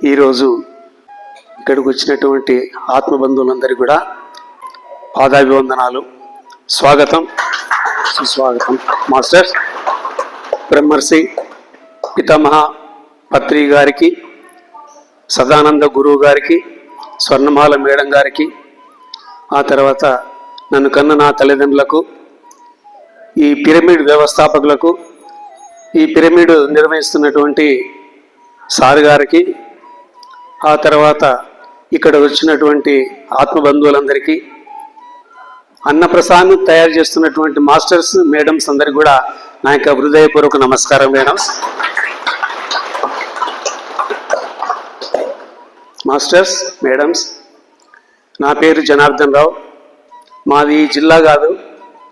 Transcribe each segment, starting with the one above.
ఈరోజు ఇక్కడికి వచ్చినటువంటి ఆత్మబంధువులందరికీ కూడా పాదాభివందనాలు, స్వాగతం సుస్వాగతం. మాస్టర్స్, బ్రహ్మర్షి పితామహ పత్రి గారికి, సదానంద గురువు గారికి, స్వర్ణమాల మేడం గారికి, ఆ తర్వాత నన్ను కన్న నా తల్లిదండ్రులకు, ఈ పిరమిడ్ వ్యవస్థాపకులకు, ఈ పిరమిడ్ నిర్వహిస్తున్నటువంటి సార్ గారికి, ఆ తర్వాత ఇక్కడ వచ్చినటువంటి ఆత్మబంధువులందరికీ, అన్నప్రసాదం తయారు చేస్తున్నటువంటి మాస్టర్స్ మేడమ్స్ అందరికీ కూడా నా యొక్క హృదయపూర్వక నమస్కారం. మేడమ్స్, మాస్టర్స్, మేడమ్స్, నా పేరు జనార్దన్ రావు. మాది జిల్లా కాదు,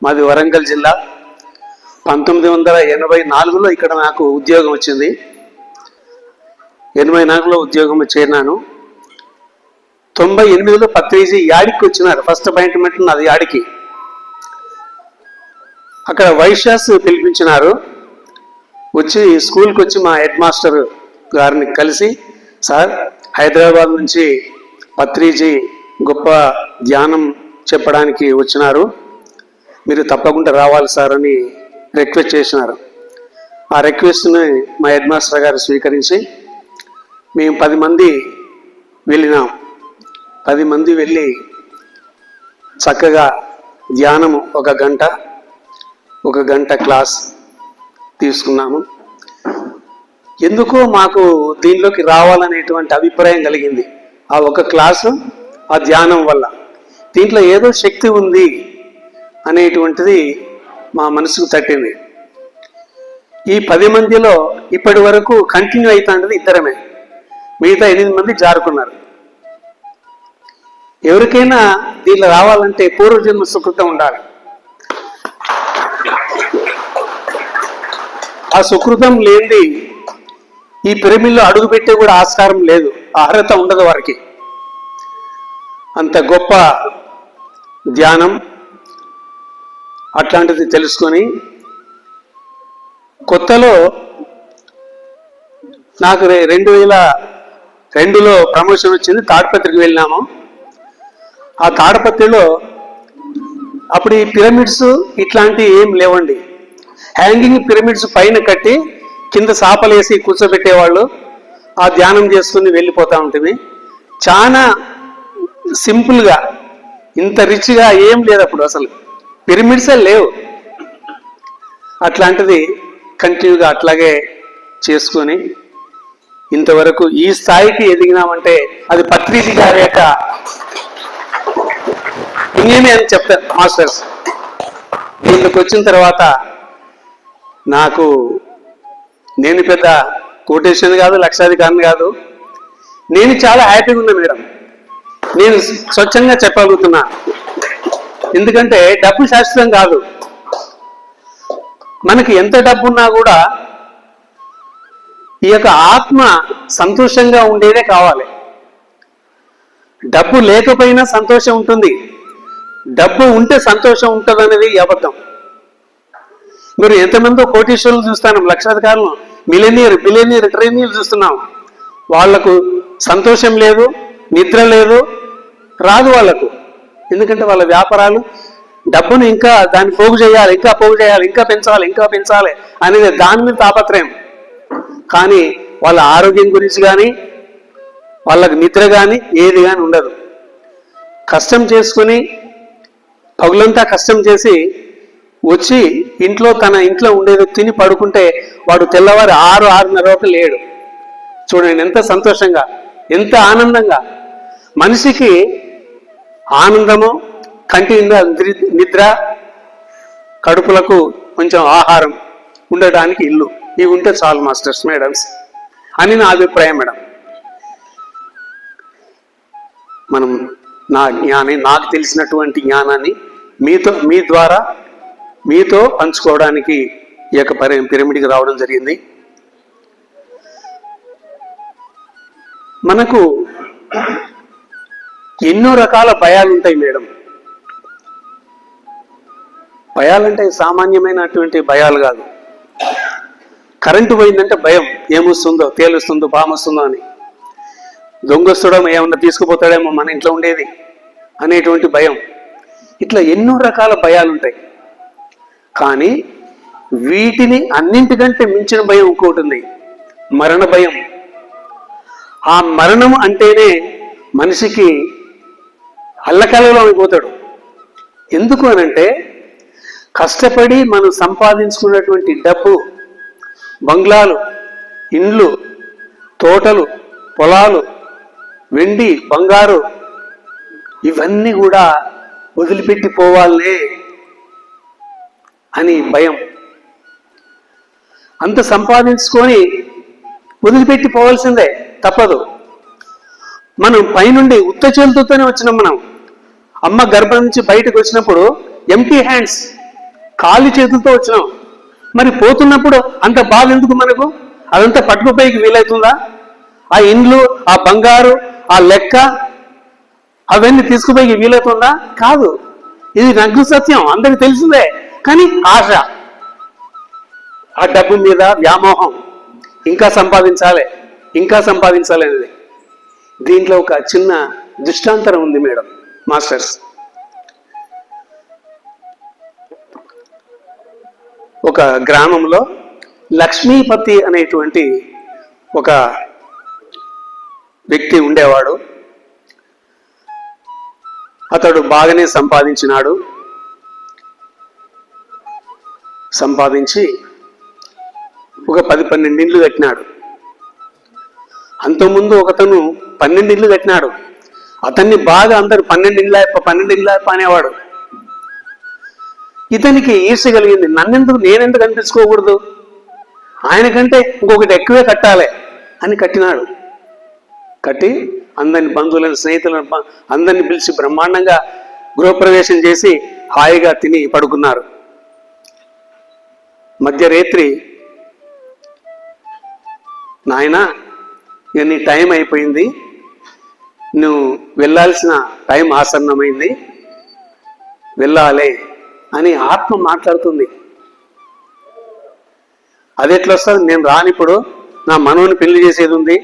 మాది వరంగల్ జిల్లా. 1984లో ఇక్కడ నాకు ఉద్యోగం వచ్చింది. 84లో ఉద్యోగం చేరినాను. 98లో పత్రిజీ యాడికి వచ్చినారు. ఫస్ట్ అపాయింట్మెంట్ నాది యాడికి. అక్కడ వైశ్యాస్ పిలిపించినారు. వచ్చి స్కూల్కి వచ్చి మా హెడ్ మాస్టర్ గారిని కలిసి, సార్ హైదరాబాద్ నుంచి పత్రిజీ గొప్ప ధ్యానం చెప్పడానికి వచ్చినారు, మీరు తప్పకుండా రావాలి సార్ అని రిక్వెస్ట్ చేసినారు. ఆ రిక్వెస్ట్ని మా హెడ్ మాస్టర్ గారు స్వీకరించి మేము 10 మంది వెళ్ళినాం. 10 మంది వెళ్ళి చక్కగా ధ్యానము ఒక గంట క్లాస్ తీసుకున్నాము. ఎందుకో మాకు దీనిలోకి రావాలనేటువంటి అభిప్రాయం కలిగింది. ఆ ఒక క్లాసు, ఆ ధ్యానం వల్ల దీంట్లో ఏదో శక్తి ఉంది అనేటువంటిది మా మనసుకు తట్టింది. ఈ 10 మందిలో ఇప్పటి వరకు కంటిన్యూ అవుతుండేది ఇద్దరమే, మిగతా 8 మంది జారుకున్నారు. ఎవరికైనా దీనిలో రావాలంటే పూర్వజన్మ సుకృతం ఉండాలి. ఆ సుకృతం లేనిది ఈ పిరమిడ్లో అడుగుపెట్టే కూడా ఆస్కారం లేదు, అర్హత ఉండదు వారికి. అంత గొప్ప ధ్యానం అట్లాంటిది తెలుసుకొని, కొత్తలో నాకు 2002లో ప్రమోషన్ వచ్చింది. తాడపత్రికి వెళ్ళినాము. ఆ తాడపత్రిలో అప్పుడు ఈ పిరమిడ్స్ ఇట్లాంటివి ఏం లేవండి. హ్యాంగింగ్ పిరమిడ్స్ పైన కట్టి కింద సాపలేసి కూర్చోబెట్టేవాళ్ళు. ఆ ధ్యానం చేసుకుని వెళ్ళిపోతూ ఉంటుంది. చాలా సింపుల్గా, ఇంత రిచ్గా ఏం లేదు అప్పుడు, అసలు పిరమిడ్సే లేవు. అట్లాంటిది కంటిన్యూగా అట్లాగే చేసుకొని ఇంతవరకు ఈ స్థాయికి ఎదిగినామంటే అది పత్రిజీ గారి యొక్క పుణ్యమే అని చెప్తారు మాస్టర్స్. దీనికి వచ్చిన తర్వాత నేను పెద్ద కోటేషన్ కాదు, లక్షాధికారిని కాదు. నేను చాలా హ్యాపీగా ఉన్నా మేడం. నేను స్వచ్ఛంగా చెప్పగలుగుతున్నా. ఎందుకంటే డబ్బు శాశ్వతం కాదు. మనకి ఎంత డబ్బు ఉన్నా కూడా ఈ యొక్క ఆత్మ సంతోషంగా ఉండేదే కావాలి. డబ్బు లేకపోయినా సంతోషం ఉంటుంది, డబ్బు ఉంటే సంతోషం ఉంటుంది అనేది అబద్ధం. మీరు ఎంతమందో కోటీశ్వరులు చూస్తాను, లక్షాధికారులు, బిలియనీర్ ట్రైనీలు చూస్తున్నాం. వాళ్లకు సంతోషం లేదు, నిద్ర లేదు, రాదు వాళ్ళకు. ఎందుకంటే వాళ్ళ వ్యాపారాలు డబ్బును ఇంకా దాన్ని పోగు చేయాలి, ఇంకా పెంచాలి అనేది దాని మీద తాపత్రయం. కానీ వాళ్ళ ఆరోగ్యం గురించి కానీ, వాళ్ళకి నిద్ర కానీ ఏది కానీ ఉండదు. కష్టం చేసుకుని పగులంతా కష్టం చేసి వచ్చి తన ఇంట్లో ఉండేది తిని పడుకుంటే వాడు తెల్లవారు 6-6:30 లేడు. చూడండి ఎంత సంతోషంగా, ఎంత ఆనందంగా. మనిషికి ఆనందము, కంటి నిద్ర, కడుపులకు కొంచెం ఆహారం, ఉండటానికి ఇల్లు, ఇవి ఉంటే చాలు మాస్టర్స్, మేడమ్స్ అని నా అభిప్రాయం. మేడం, మనం నాకు తెలిసినటువంటి జ్ఞానాన్ని మీతో పంచుకోవడానికి ఈ యొక్క పిరమిడ్కి రావడం జరిగింది. మనకు ఎన్నో రకాల భయాలు ఉంటాయి మేడం. భయాలంటే సామాన్యమైనటువంటి భయాలు కాదు. కరెంటు పోయిందంటే భయం, ఏమొస్తుందో, తేలుస్తుందో, పాము వస్తుందో అని. దొంగొస్తడేమో, ఏమన్నా తీసుకుపోతాడేమో మన ఇంట్లో ఉండేది అనేటువంటి భయం. ఇట్లా ఎన్నో రకాల భయాలు ఉంటాయి. కానీ వీటిని అన్నింటికంటే మించిన భయం ఇంకోటి ఉంది, మరణ భయం. ఆ మరణం అంటేనే మనిషికి అల్లకల్లలో అయిపోతాడు. ఎందుకు అనంటే కష్టపడి మనం సంపాదించుకున్నటువంటి డబ్బు, బంగ్లాలు, ఇండ్లు, తోటలు, పొలాలు, వెండి, బంగారు, ఇవన్నీ కూడా వదిలిపెట్టి పోవాలనే అని భయం. అంత సంపాదించుకొని వదిలిపెట్టి పోవాల్సిందే, తప్పదు. మనం పైనుండి ఉత్త చేతులతోనే వచ్చినాం. మనం అమ్మ గర్భం నుంచి బయటకు వచ్చినప్పుడు ఎంటీ హ్యాండ్స్, ఖాళీ చేతులతో వచ్చినాం. మరి పోతున్నప్పుడు అంత బాధ ఎందుకు మనకు? అదంతా పట్టుకుపోయికి వీలవుతుందా? ఆ ఇండ్లు, ఆ బంగారు, ఆ లెక్క, అవన్నీ తీసుకుపోయి వీలవుతుందా? కాదు. ఇది నగ్గు సత్యం, అందరికి తెలిసిందే. కానీ ఆశ, ఆ డబ్బు మీద వ్యామోహం, ఇంకా సంపాదించాలి, ఇంకా సంపాదించాలి అనేది. దీంట్లో ఒక చిన్న దృష్టాంతరం ఉంది మేడం, మాస్టర్స్. ఒక గ్రామంలో లక్ష్మీపతి అనేటువంటి ఒక వ్యక్తి ఉండేవాడు. అతడు బాగానే సంపాదించినాడు. సంపాదించి ఒక 10-12 ఇండ్లు కట్టినాడు. అంతకుముందు ఒకతను 12 ఇండ్లు కట్టినాడు. అతన్ని బాగా అందరు 12 ఇండ్ల అనేవాడు. ఇతనికి ఈర్ష్య కలిగింది, నేనెందుకు అనిపించుకోకూడదు, ఆయనకంటే ఇంకొకటి ఎక్కువే కట్టాలి అని కట్టినాడు. కట్టి అందరిని, బంధువులను, స్నేహితులను అందరిని పిలిచి బ్రహ్మాండంగా గృహప్రవేశం చేసి హాయిగా తిని పడుకున్నారు. మధ్యరేత్రి, నాయనా ఇక నీ టైం అయిపోయింది, నువ్వు వెళ్ళాల్సిన టైం ఆసన్నమైంది, వెళ్ళాలి అని ఆత్మ మాట్లాడుతుంది. అది ఎట్లా వస్తుంది? నేను రానిప్పుడు, నా మనవుని పెళ్లి చేసేది ఉంది,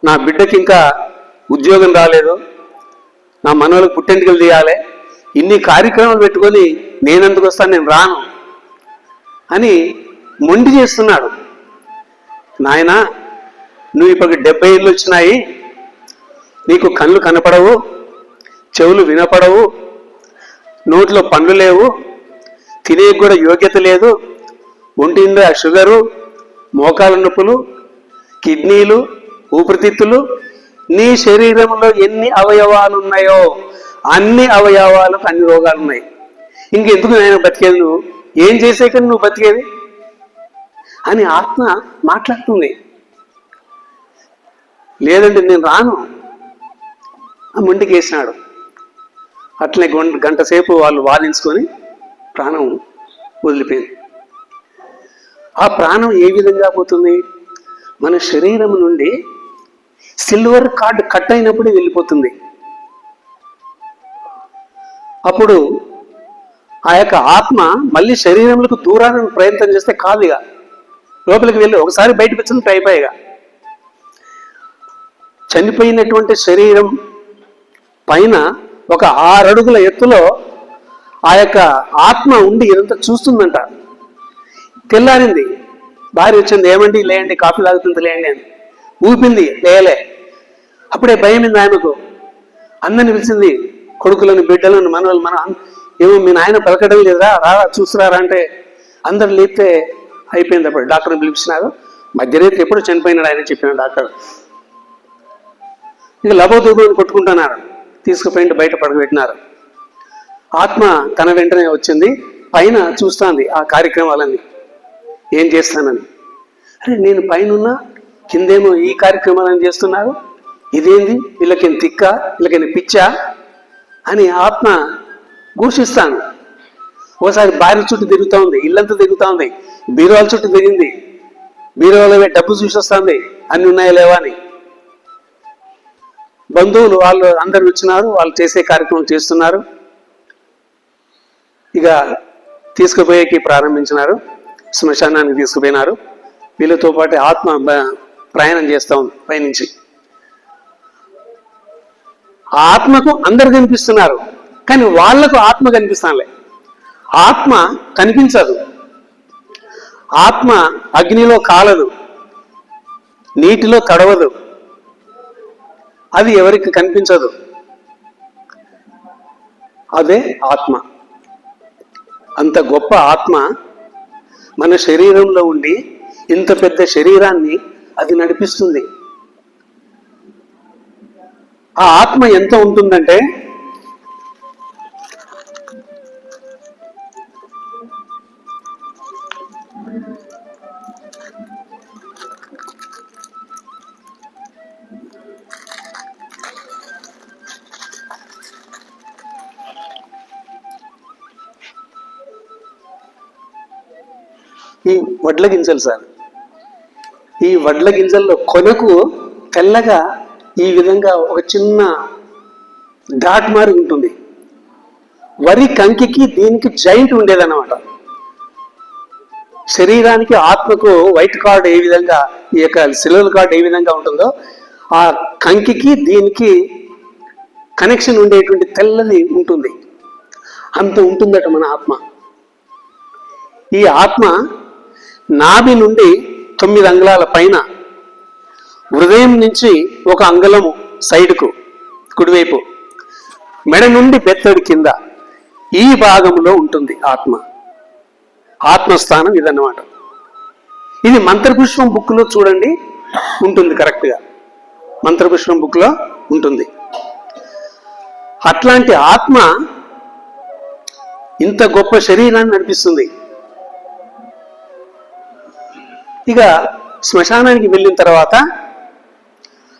నా బిడ్డకి ఇంకా ఉద్యోగం రాలేదు, నా మనవులకు పుట్టెంటుకలు తీయాలి, ఇన్ని కార్యక్రమాలు పెట్టుకొని నేనెందుకు వస్తాను, నేను రాను అని మొండి చేస్తున్నాడు. నాయనా నువ్వు ఇప్పుడు 70 ఏళ్ళు వచ్చినాయి, నీకు కళ్ళు కనపడవు, చెవులు వినపడవు, నోట్లో పండ్లు లేవు, తినే కూడా యోగ్యత లేదు, ఒంటి నిండా షుగరు, మోకాల నొప్పులు, కిడ్నీలు, ఊపిరితిత్తులు, నీ శరీరంలో ఎన్ని అవయవాలు ఉన్నాయో అన్ని అవయవాలకు అన్ని రోగాలు ఉన్నాయి. ఇంకెందుకు నేను బతికేది, నువ్వు ఏం చేసే కానీ నువ్వు బతికేది అని ఆత్మ మాట్లాడుతుంది. లేదండి నేను రాను, ఆ మొండికి వేసినాడు. అట్లనే గంట సేపు వాళ్ళు వాదించుకొని ప్రాణం వదిలిపోయింది. ఆ ప్రాణం ఏ విధంగా పోతుంది? మన శరీరం నుండి సిల్వర్ కార్డ్ కట్ అయినప్పుడే వెళ్ళిపోతుంది. అప్పుడు ఆ యొక్క ఆత్మ మళ్ళీ శరీరంలోకి దూరానికి ప్రయత్నం చేస్తే కాదు, ఇక లోపలికి వెళ్ళి ఒకసారి బయటకు వచ్చినట్టు అయిపోయాయిగా. చనిపోయినటువంటి శరీరం పైన ఒక 6 అడుగుల ఎత్తులో ఆ యొక్క ఆత్మ ఉండి ఇదంతా చూస్తుందంట. తెల్లారింది, భార్య వచ్చింది, ఏమండి లేయండి, కాఫీ తాగుతుంది లేయండి అని ఊపింది, లేయలే. అప్పుడే భయమైంది ఆయనకు. అందరిని పిలిచింది, కొడుకులను, బిడ్డలను, మనవలు, ఏమో మీ నాయన పలకడం లేదురా, రారా చూస్తురారా అంటే అందరు లేపితే అయిపోయింది. అప్పుడు డాక్టర్ని పిలిపించినారు. మధ్యరేత్రి ఎప్పుడు చనిపోయినాడు ఆయన చెప్పిన డాక్టర్. ఇక లబోదూబుని కొట్టుకుంటున్నారు, తీసుకుపోయింటి బయట పడగబెట్టినారు. ఆత్మ తన వెంటనే వచ్చింది, పైన చూస్తుంది ఆ కార్యక్రమాలన్నీ ఏం చేస్తానని. అరే నేను పైన కిందేమో ఈ కార్యక్రమాలను చేస్తున్నారు, ఇదేంది, వీళ్ళకేం తిక్క, వీళ్ళకైనా పిచ్చా అని ఆత్మ ఘోషిస్తాను. ఓసారి భార్య చుట్టూ తిరుగుతూ ఉంది, ఇల్లంతా తిరుగుతూ ఉంది, బీరువాల చుట్టూ తిరిగింది, బీరువాలో డబ్బు చూసి వస్తుంది, అన్ని ఉన్నాయా లేవా అని. బంధువులు వాళ్ళు అందరు వచ్చినారు, వాళ్ళు చేసే కార్యక్రమం చేస్తున్నారు. ఇక తీసుకుపోయేకి ప్రారంభించినారు, శ్మశానానికి తీసుకుపోయినారు. వీళ్ళతో పాటు ఆత్మ ప్రయాణం చేస్తూ ఉంది పైనుంచి. ఆత్మకు అందరు కనిపిస్తున్నారు, కానీ వాళ్లకు ఆత్మ కనిపిస్తానులే. ఆత్మ కనిపించదు. ఆత్మ అగ్నిలో కాలదు, నీటిలో తడవదు, అది ఎవరికి కనిపించదు. అదే ఆత్మ. అంత గొప్ప ఆత్మ మన శరీరంలో ఉండి ఇంత పెద్ద శరీరాన్ని అది నడిపిస్తుంది. ఆ ఆత్మ ఎంత ఉంటుందంటే ఈ వడ్ల గింజలు సార్, ఈ వడ్ల గింజల్లో కొనకు తెల్లగా ఈ విధంగా ఒక చిన్న ఘాట్ మారి ఉంటుంది. వరి కంకికి దీనికి జాయింట్ ఉండేదన్నమాట. శరీరానికి ఆత్మకు వైట్ కార్డ్ ఏ విధంగా, ఈ యొక్క సిల్వర్ కార్డ్ ఏ విధంగా ఉంటుందో, ఆ కంకికి దీనికి కనెక్షన్ ఉండేటువంటి తెల్లది ఉంటుంది. అంత ఉంటుందట మన ఆత్మ. ఈ ఆత్మ నాభి నుండి 9 అంగుళాల పైన, హృదయం నుంచి 1 అంగుళము సైడ్కు కుడివైపు, మెడ నుండి బెత్తడి కింద ఈ భాగంలో ఉంటుంది ఆత్మ. ఆత్మస్థానం ఇదన్నమాట. ఇది మంత్రపుష్పం బుక్లో చూడండి, ఉంటుంది కరెక్ట్గా. మంత్రపుష్పం బుక్లో ఉంటుంది. అట్లాంటి ఆత్మ ఇంత గొప్ప శరీరాన్ని నడిపిస్తుంది. ఇక శ్మశానానికి వెళ్ళిన తర్వాత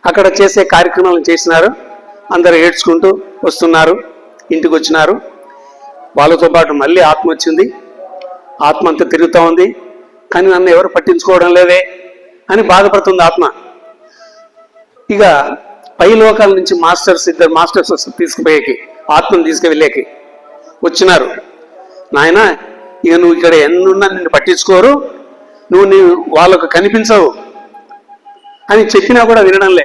అక్కడ చేసే కార్యక్రమాలను చేసినారు. అందరూ ఏడ్చుకుంటూ వస్తున్నారు, ఇంటికి వచ్చినారు. వాళ్ళతో పాటు మళ్ళీ ఆత్మ వచ్చింది. ఆత్మ అంతా తిరుగుతూ ఉంది, కానీ నన్ను ఎవరు పట్టించుకోవడం లేదే అని బాధపడుతుంది ఆత్మ. ఇక పై లోకాల నుంచి ఇద్దరు మాస్టర్స్ తీసుకుపోయేకి, ఆత్మను తీసుకువెళ్ళేకి వచ్చినారు. నాయన, ఇక నువ్వు ఇక్కడ ఎన్నున్నా నిన్ను పట్టించుకోరు, నువ్వు వాళ్ళకు కనిపించవు అని చెప్పినా కూడా వినడంలే.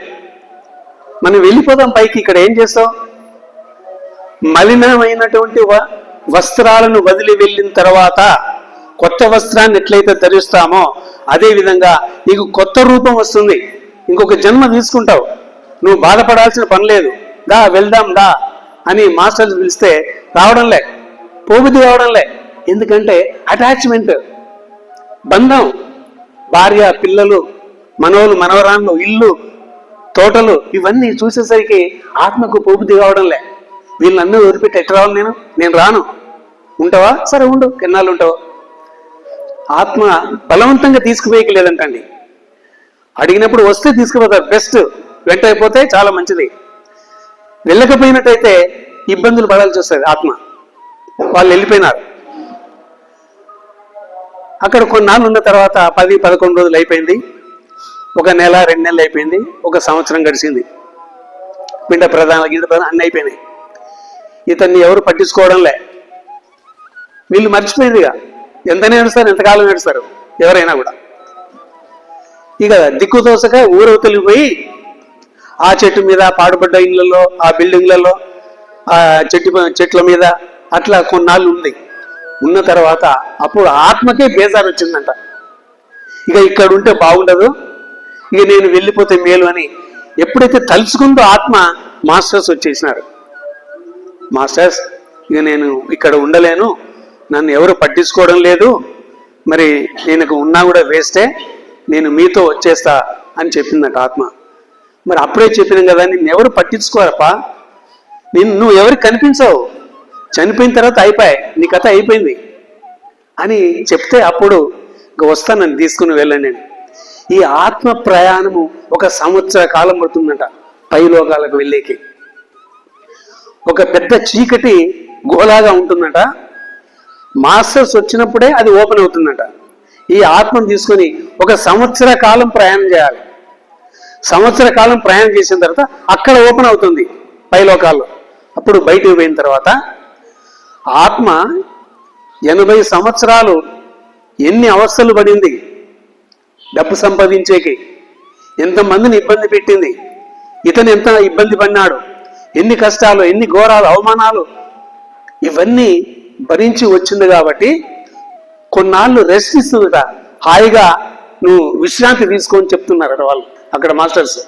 మనం వెళ్ళిపోదాం పైకి, ఇక్కడ ఏం చేస్తావు? మలినమైనటువంటి వస్త్రాలను వదిలి వెళ్ళిన తర్వాత కొత్త వస్త్రాన్ని ఎట్లయితే ధరిస్తామో అదే విధంగా నీకు కొత్త రూపం వస్తుంది, ఇంకొక జన్మ తీసుకుంటావు. నువ్వు బాధపడాల్సిన పని లేదు, దా వెళ్దాం దా అని మాస్టర్స్ పిలిస్తే రావడంలే, పోబుద్ధి రావడంలే. ఎందుకంటే అటాచ్మెంట్, బంధం, భార్య, పిల్లలు, మనవలు, మనవరాళ్ళు, ఇల్లు, తోటలు, ఇవన్నీ చూసేసరికి ఆత్మకు పోబుద్ధి కావడంలే. వీళ్ళన్నీ వదిలిపెట్టి ఎట్లా రావాలి? నేను రాను. ఉంటావా? సరే ఉండు, ఎన్నాళ్ళు ఉంటావు? ఆత్మ బలవంతంగా తీసుకుపోయలేదంటండి. అడిగినప్పుడు వస్తే తీసుకుపోతారు, బెస్ట్. వెంట అయిపోతే చాలా మంచిది. వెళ్ళకపోయినట్టయితే ఇబ్బందులు పడాల్సి వస్తుంది ఆత్మ. వాళ్ళు వెళ్ళిపోయినారు. అక్కడ కొన్నాళ్ళు ఉన్న తర్వాత 10-11 రోజులు అయిపోయింది, 1 నెల 2 నెలలు అయిపోయింది, 1 సంవత్సరం గడిచింది. గిండ ప్రధాన అన్నీ అయిపోయినాయి. ఇతన్ని ఎవరు పట్టించుకోవడంలే. వీళ్ళు మర్చిపోయింది. ఇక ఎంత నేడుస్తారు, ఎంతకాలం నేడుస్తారు ఎవరైనా కూడా. ఇక దిక్కుతోసక ఊరవతలికి పోయి ఆ చెట్టు మీద, పాడుపడ్డ ఇళ్లలో, ఆ బిల్డింగ్లలో, ఆ చెట్ల మీద అట్లా కొన్నాళ్ళు ఉంది. ఉన్న తర్వాత అప్పుడు ఆత్మకే బేజారు వచ్చిందంట. ఇక ఇక్కడ ఉంటే బాగుండదు, ఇక నేను వెళ్ళిపోతే మేలు అని ఎప్పుడైతే తలుచుకుందో ఆత్మ, మాస్టర్స్ వచ్చేసినారు. మాస్టర్స్, ఇక నేను ఇక్కడ ఉండలేను, నన్ను ఎవరు పట్టించుకోవడం లేదు, మరి నేను ఉన్నా కూడా వేస్తే, నేను మీతో వచ్చేస్తా అని చెప్పిందట ఆత్మ. మరి అప్పుడే చెప్పినాం కదా, నిన్ను ఎవరు పట్టించుకోరప్పా, నువ్వు ఎవరికి కనిపించవు, చనిపోయిన తర్వాత అయిపోయాయి, నీ కథ అయిపోయింది అని చెప్తే అప్పుడు ఇక వస్తాను, నన్ను తీసుకుని వెళ్ళండి. ఈ ఆత్మ ప్రయాణము 1 సంవత్సర కాలం పడుతుందంట పై లోకాలకు వెళ్ళేకి. ఒక పెద్ద చీకటి గోలాగా ఉంటుందట. మాస్టర్స్ వచ్చినప్పుడే అది ఓపెన్ అవుతుందట. ఈ ఆత్మను తీసుకొని 1 సంవత్సర కాలం ప్రయాణం చేయాలి. సంవత్సర కాలం ప్రయాణం చేసిన తర్వాత అక్కడ ఓపెన్ అవుతుంది పైలోకాల్లో. అప్పుడు బయటకు పోయిన తర్వాత ఆత్మ 80 సంవత్సరాలు ఎన్ని అవస్థలు పడింది, డబ్బు సంపాదించేకి ఎంతమందిని ఇబ్బంది పెట్టింది, ఇతను ఎంత ఇబ్బంది పడినాడు, ఎన్ని కష్టాలు, ఎన్ని ఘోరాలు, అవమానాలు ఇవన్నీ భరించి వచ్చింది కాబట్టి కొన్నాళ్ళు రెస్ట్ ఇస్తుందట. హాయిగా నువ్వు విశ్రాంతి తీసుకొని చెప్తున్నారట వాళ్ళు అక్కడ మాస్టర్స్.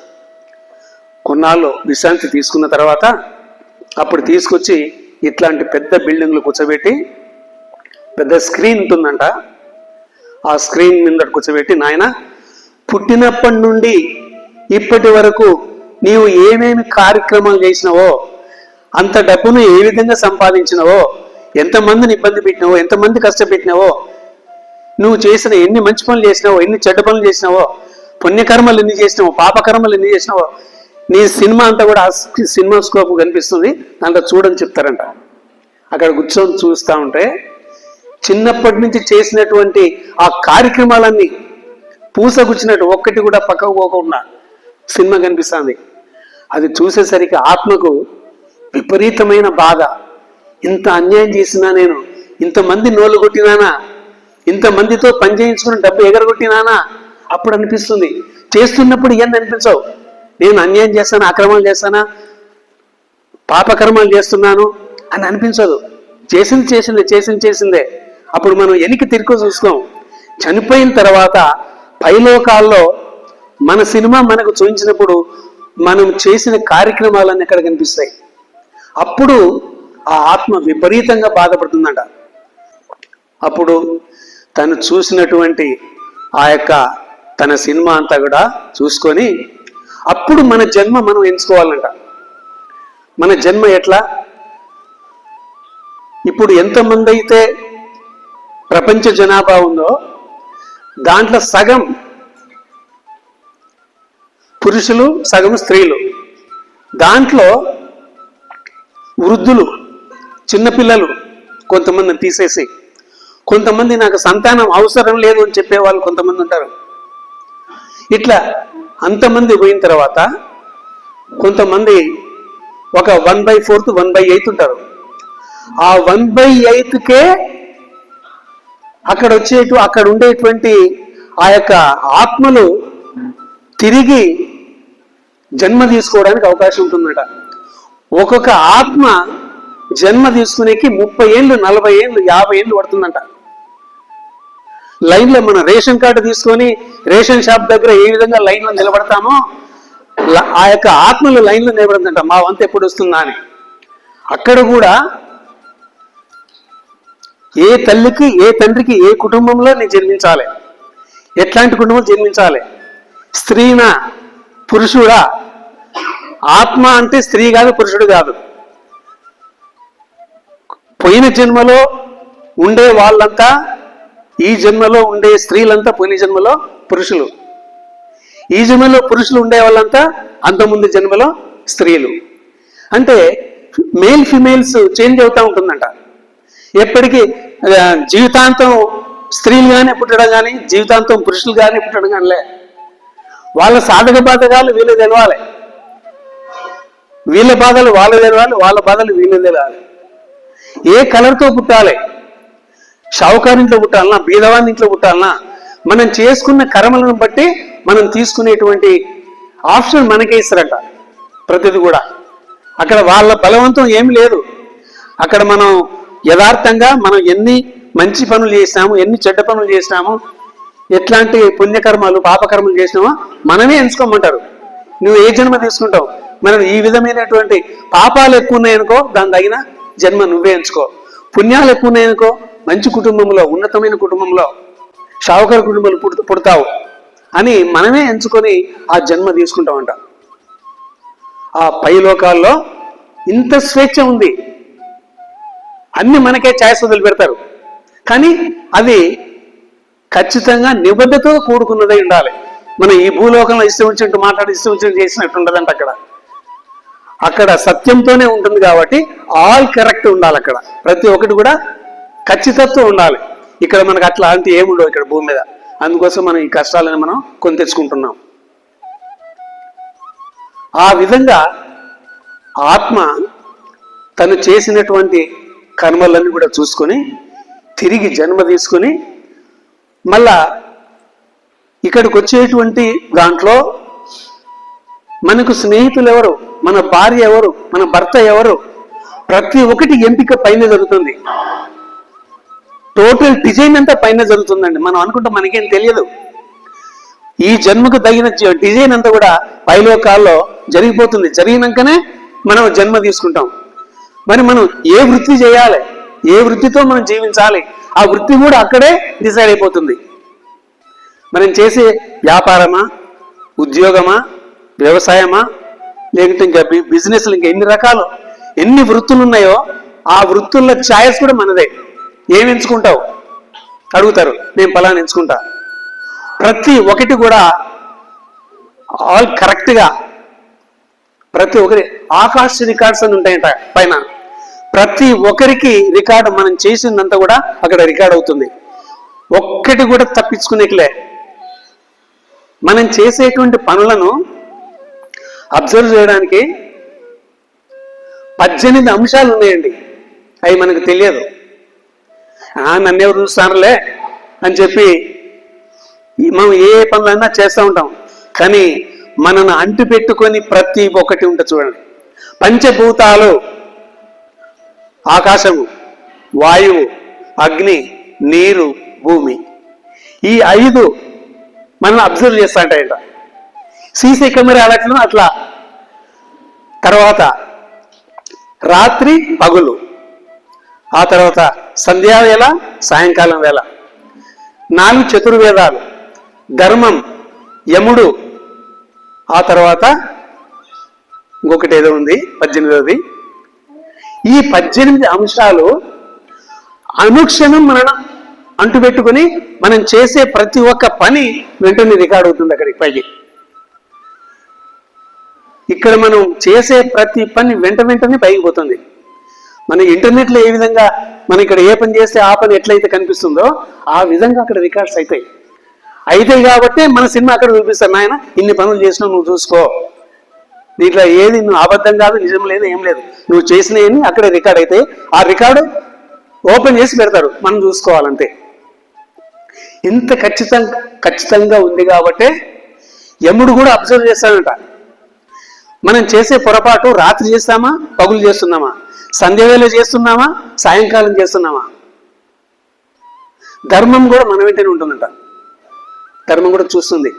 కొన్నాళ్ళు విశ్రాంతి తీసుకున్న తర్వాత అప్పుడు తీసుకొచ్చి ఇట్లాంటి పెద్ద బిల్డింగ్లు కూర్చోబెట్టి, పెద్ద స్క్రీన్ ఉంటుందంట, ఆ స్క్రీన్ మీద కూర్చోబెట్టి, నాయన పుట్టినప్పటి నుండి ఇప్పటి వరకు నీవు ఏమేమి కార్యక్రమాలు చేసినావో, అంత డబ్బును ఏ విధంగా సంపాదించినవో, ఎంతమందిని ఇబ్బంది పెట్టినావో, ఎంతమంది కష్టపెట్టినావో, నువ్వు చేసిన ఎన్ని మంచి పనులు చేసినావో, ఎన్ని చెడ్డ పనులు చేసినావో, పుణ్యకర్మలు ఎన్ని చేసినావో, పాపకర్మలు ఎన్ని చేసినావో, నీ సినిమా అంతా కూడా ఆ సినిమా స్కోప్ కనిపిస్తుంది, దాంట్లో చూడని చెప్తారంట. అక్కడ కూర్చొని చూస్తూ ఉంటే చిన్నప్పటి నుంచి చేసినటువంటి ఆ కార్యక్రమాలన్నీ పూసగుచ్చినట్టు ఒక్కటి కూడా పక్కకు పోకుండా సినిమా కనిపిస్తుంది. అది చూసేసరికి ఆత్మకు విపరీతమైన బాధ. ఇంత అన్యాయం చేసినా నేను, ఇంతమంది నోళ్ళు కొట్టినానా, ఇంతమందితో పని చేయించుకుని డబ్బు ఎగరగొట్టినానా అప్పుడు అనిపిస్తుంది. చేస్తున్నప్పుడు ఏం అనిపించవు, నేను అన్యాయం చేస్తానా, అక్రమాలు చేస్తానా, పాపకర్మాలు చేస్తున్నాను అని అనిపించదు. చేసిందే. అప్పుడు మనం వెనక్కి తిరిగి చూసుకోం. చనిపోయిన తర్వాత పైలోకాల్లో మన సినిమా మనకు చూపించినప్పుడు మనం చేసిన కార్యక్రమాలన్నీ ఎక్కడ కనిపిస్తాయి. అప్పుడు ఆ ఆత్మ విపరీతంగా బాధపడుతుందంట. అప్పుడు తను చూసినటువంటి ఆ యొక్క తన సినిమా అంతా కూడా చూసుకొని అప్పుడు మన జన్మ మనం ఎంచుకోవాలంట. మన జన్మ ఎట్లా, ఇప్పుడు ఎంతమంది అయితే ప్రపంచ జనాభా ఉందో దాంట్లో సగం పురుషులు, సగం స్త్రీలు. దాంట్లో వృద్ధులు, చిన్నపిల్లలు కొంతమందిని తీసేసి, కొంతమంది నాకు సంతానం అవసరం లేదు అని చెప్పేవాళ్ళు కొంతమంది ఉంటారు. ఇట్లా అంతమంది పోయిన తర్వాత కొంతమంది ఒక 1/4, 1/8 ఉంటారు. ఆ 1/8కే అక్కడ ఉండేటువంటి ఆ యొక్క ఆత్మలు తిరిగి జన్మ తీసుకోవడానికి అవకాశం ఉంటుందట. ఒక్కొక్క ఆత్మ జన్మ తీసుకునేకి 30 ఏళ్ళు, 40 ఏళ్ళు, 50 ఏళ్ళు పడుతుందంట. లైన్లో మన రేషన్ కార్డు తీసుకొని రేషన్ షాప్ దగ్గర ఏ విధంగా లైన్లో నిలబడతామో ఆ యొక్క ఆత్మలు లైన్లో నిలబడుతుందంట, మా వంత ఎప్పుడు వస్తుందా అని. అక్కడ కూడా ఏ తల్లికి, ఏ తండ్రికి, ఏ కుటుంబంలో నేను జన్మించాలి, ఎట్లాంటి కుటుంబం జన్మించాలి, స్త్రీనా పురుషుడా, ఆత్మ అంటే స్త్రీ కాదు, పురుషుడు కాదు. పోయిన జన్మలో ఉండే వాళ్ళంతా ఈ జన్మలో ఉండే స్త్రీలంతా పోయిన జన్మలో పురుషులు, ఈ జన్మలో పురుషులు ఉండే వాళ్ళంతా అంతకుముందు జన్మలో స్త్రీలు. అంటే మేల్ ఫిమేల్స్ చేంజ్ అవుతూ ఉంటుందంట. ఎప్పటికీ జీవితాంతం స్త్రీలుగానే పుట్టడం కానీ, జీవితాంతం పురుషులుగానే పుట్టడం కానిలే. వాళ్ళ సాధక బాధకాలు వీళ్ళు తెలవాలి, వీళ్ళ బాధలు వాళ్ళు తెలవాలి, వాళ్ళ బాధలు వీళ్ళు తెలవాలి. ఏ కలర్తో పుట్టాలి, షావుకారింట్లో పుట్టాలన్నా, బీదవాని ఇంట్లో పుట్టాలన్నా, మనం చేసుకున్న కర్మలను బట్టి మనం తీసుకునేటువంటి ఆప్షన్ మనకే ఇస్తారట ప్రతిది కూడా. అక్కడ వాళ్ళ బలవంతం ఏమి లేదు. అక్కడ మనం యథార్థంగా మనం ఎన్ని మంచి పనులు చేసినాము, ఎన్ని చెడ్డ పనులు చేసినాము, ఎట్లాంటి పుణ్యకర్మలు పాపకర్మలు చేసినామో మనమే ఎంచుకోమంటారు. నువ్వు ఏ జన్మ తీసుకుంటావు, మనం ఈ విధమైనటువంటి పాపాలు ఎక్కువ ఉన్నాయనుకో దాని తగిన జన్మ నువ్వే ఎంచుకో, పుణ్యాలు ఎక్కువ ఉన్నాయనుకో మంచి కుటుంబంలో, ఉన్నతమైన కుటుంబంలో, షావుకారు కుటుంబాలు పుడతావు అని మనమే ఎంచుకొని ఆ జన్మ తీసుకుంటామంట. ఆ పై లోకాల్లో ఇంత స్వేచ్ఛ ఉంది, అన్ని మనకే ఛాయిస్ వదిలి పెడతారు. కానీ అది ఖచ్చితంగా నిబద్ధతతో కూడుకున్నదై ఉండాలి. మనం ఈ భూలోకంలో ఇష్టం వచ్చినట్టు మాట్లాడి ఇష్టం వచ్చినట్టు చేసినట్టు ఉండదంట. అక్కడ సత్యంతోనే ఉంటుంది కాబట్టి ఆల్ కరెక్ట్ ఉండాలి. అక్కడ ప్రతి ఒక్కటి కూడా ఖచ్చితత్వం ఉండాలి. ఇక్కడ మనకు అట్లాంటి ఏముండవు ఇక్కడ భూమి మీద. అందుకోసం మనం ఈ కష్టాలను మనం కొని తెచ్చుకుంటున్నాం. ఆ విధంగా ఆత్మ తను చేసినటువంటి కర్మలన్నీ కూడా చూసుకొని తిరిగి జన్మ తీసుకొని మళ్ళా ఇక్కడికి వచ్చేటువంటి దాంట్లో మనకు స్నేహితులు ఎవరు, మన భార్య ఎవరు, మన భర్త ఎవరు, ప్రతి ఒక్కటి ఎంపిక పైన జరుగుతుంది. టోటల్ డిజైన్ అంతా పైన జరుగుతుందండి. మనం అనుకుంటాం మనకేం తెలియదు. ఈ జన్మకు తగిన డిజైన్ అంతా కూడా పైలోకాల్లో జరిగిపోతుంది. జరిగినాకనే మనం జన్మ తీసుకుంటాం. మరి మనం ఏ వృత్తి చేయాలి, ఏ వృత్తితో మనం జీవించాలి, ఆ వృత్తి కూడా అక్కడే డిసైడ్ అయిపోతుంది. మనం చేసే వ్యాపారమా, ఉద్యోగమా, వ్యవసాయమా, లేకుంటే ఇంకా బిజినెస్లు, ఇంకా ఎన్ని వృత్తులు ఉన్నాయో ఆ వృత్తుల ఛాయిస్ కూడా మనదే. ఏం ఎంచుకుంటావు అడుగుతారు, నేను పలానా ఎంచుకుంటా. ప్రతి ఒక్కటి కూడా ఆల్ కరెక్ట్గా, ప్రతి ఒక్కరి ఆకాశ రికార్డ్స్ అని ఉంటాయంట పైన. ప్రతి ఒక్కరికి రికార్డు, మనం చేసిందంతా కూడా అక్కడ రికార్డ్ అవుతుంది. ఒక్కటి కూడా తప్పించుకునేకిలే. మనం చేసేటువంటి పనులను అబ్జర్వ్ చేయడానికి 18 అంశాలు ఉన్నాయండి. అవి మనకు తెలియదు. నన్ను ఎవరు చూస్తారులే అని చెప్పి మనం ఏ పనులైనా చేస్తూ ఉంటాం. కానీ మనను అంటి పెట్టుకొని ప్రతి ఒక్కటి ఉంటుంది చూడండి. పంచభూతాలు, ఆకాశము, వాయువు, అగ్ని, నీరు, భూమి, ఈ 5 మనల్ని అబ్జర్వ్ చేస్తా ఉంటాయంట. సీసీ కెమెరా అట్లా. తర్వాత రాత్రి పగులు, ఆ తర్వాత సంధ్యావేళ, సాయంకాలం వేళ, 4 చతుర్వేదాలు, ధర్మం, యముడు, ఆ తర్వాత ఇంకొకటి ఏదో ఉంది 18వది. ఈ 18 అంశాలు అనుక్షణం మనను అంటుపెట్టుకుని మనం చేసే ప్రతి ఒక్క పని వెంటనే రికార్డ్ అవుతుంది అక్కడికి పైకి. ఇక్కడ మనం చేసే ప్రతి పని వెంటనే పైకి పోతుంది. మన ఇంటర్నెట్లో ఏ విధంగా మనం ఇక్కడ ఏ పని చేస్తే ఆ పని ఎట్లయితే కనిపిస్తుందో ఆ విధంగా అక్కడ రికార్డ్స్ అవుతాయి కాబట్టి మన సినిమా అక్కడ చూపిస్తారు. నాయన ఇన్ని పనులు చేసినావు, నువ్వు చూసుకో, దీంట్లో ఏది నువ్వు అబద్ధం కాదు, నిజం లేదు, ఏం లేదు, నువ్వు చేసినవన్నీ అక్కడే రికార్డ్ అవుతాయి. ఆ రికార్డు ఓపెన్ చేసి పెడతారు, మనం చూసుకోవాలంతే. ఇంత ఖచ్చితంగా ఉంది కాబట్టి యముడు కూడా అబ్జర్వ్ చేస్తాడంట. మనం చేసే పొరపాటు రాత్రి చేస్తామా, పగులు చేస్తున్నామా, సంధ్యవేళ చేస్తున్నామా, సాయంకాలం చేస్తున్నామా. ధర్మం కూడా మన వెంటనే ఉంటుందంట. ధర్మం కూడా చూస్తుంది.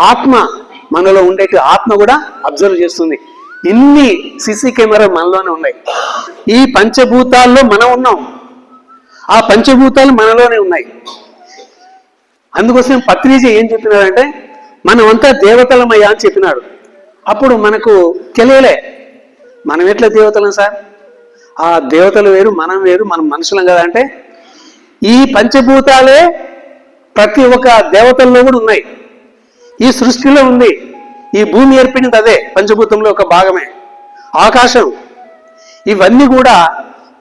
ఆత్మ, మనలో ఉండే ఆత్మ కూడా అబ్జర్వ్ చేస్తుంది. ఇన్ని సీసీ కెమెరా మనలోనే ఉన్నాయి. ఈ పంచభూతాల్లో మనం ఉన్నాం, ఆ పంచభూతాలు మనలోనే ఉన్నాయి. అందుకోసం పత్రిజీ ఏం చెప్పినాడంటే, మనమంతా దేవతలమయ్యా అని చెప్పినాడు. అప్పుడు మనకు తెలియలే మనం ఎట్లా దేవతలం సార్, ఆ దేవతలు వేరు, మనం వేరు, మనం మనుషులం కదా అంటే, ఈ పంచభూతాలే ప్రతి ఒక్క దేవతల్లో కూడా ఉన్నాయి. ఈ సృష్టిలో ఉంది. ఈ భూమి ఏర్పడింది అదే పంచభూతంలో ఒక భాగమే. ఆకాశం, ఇవన్నీ కూడా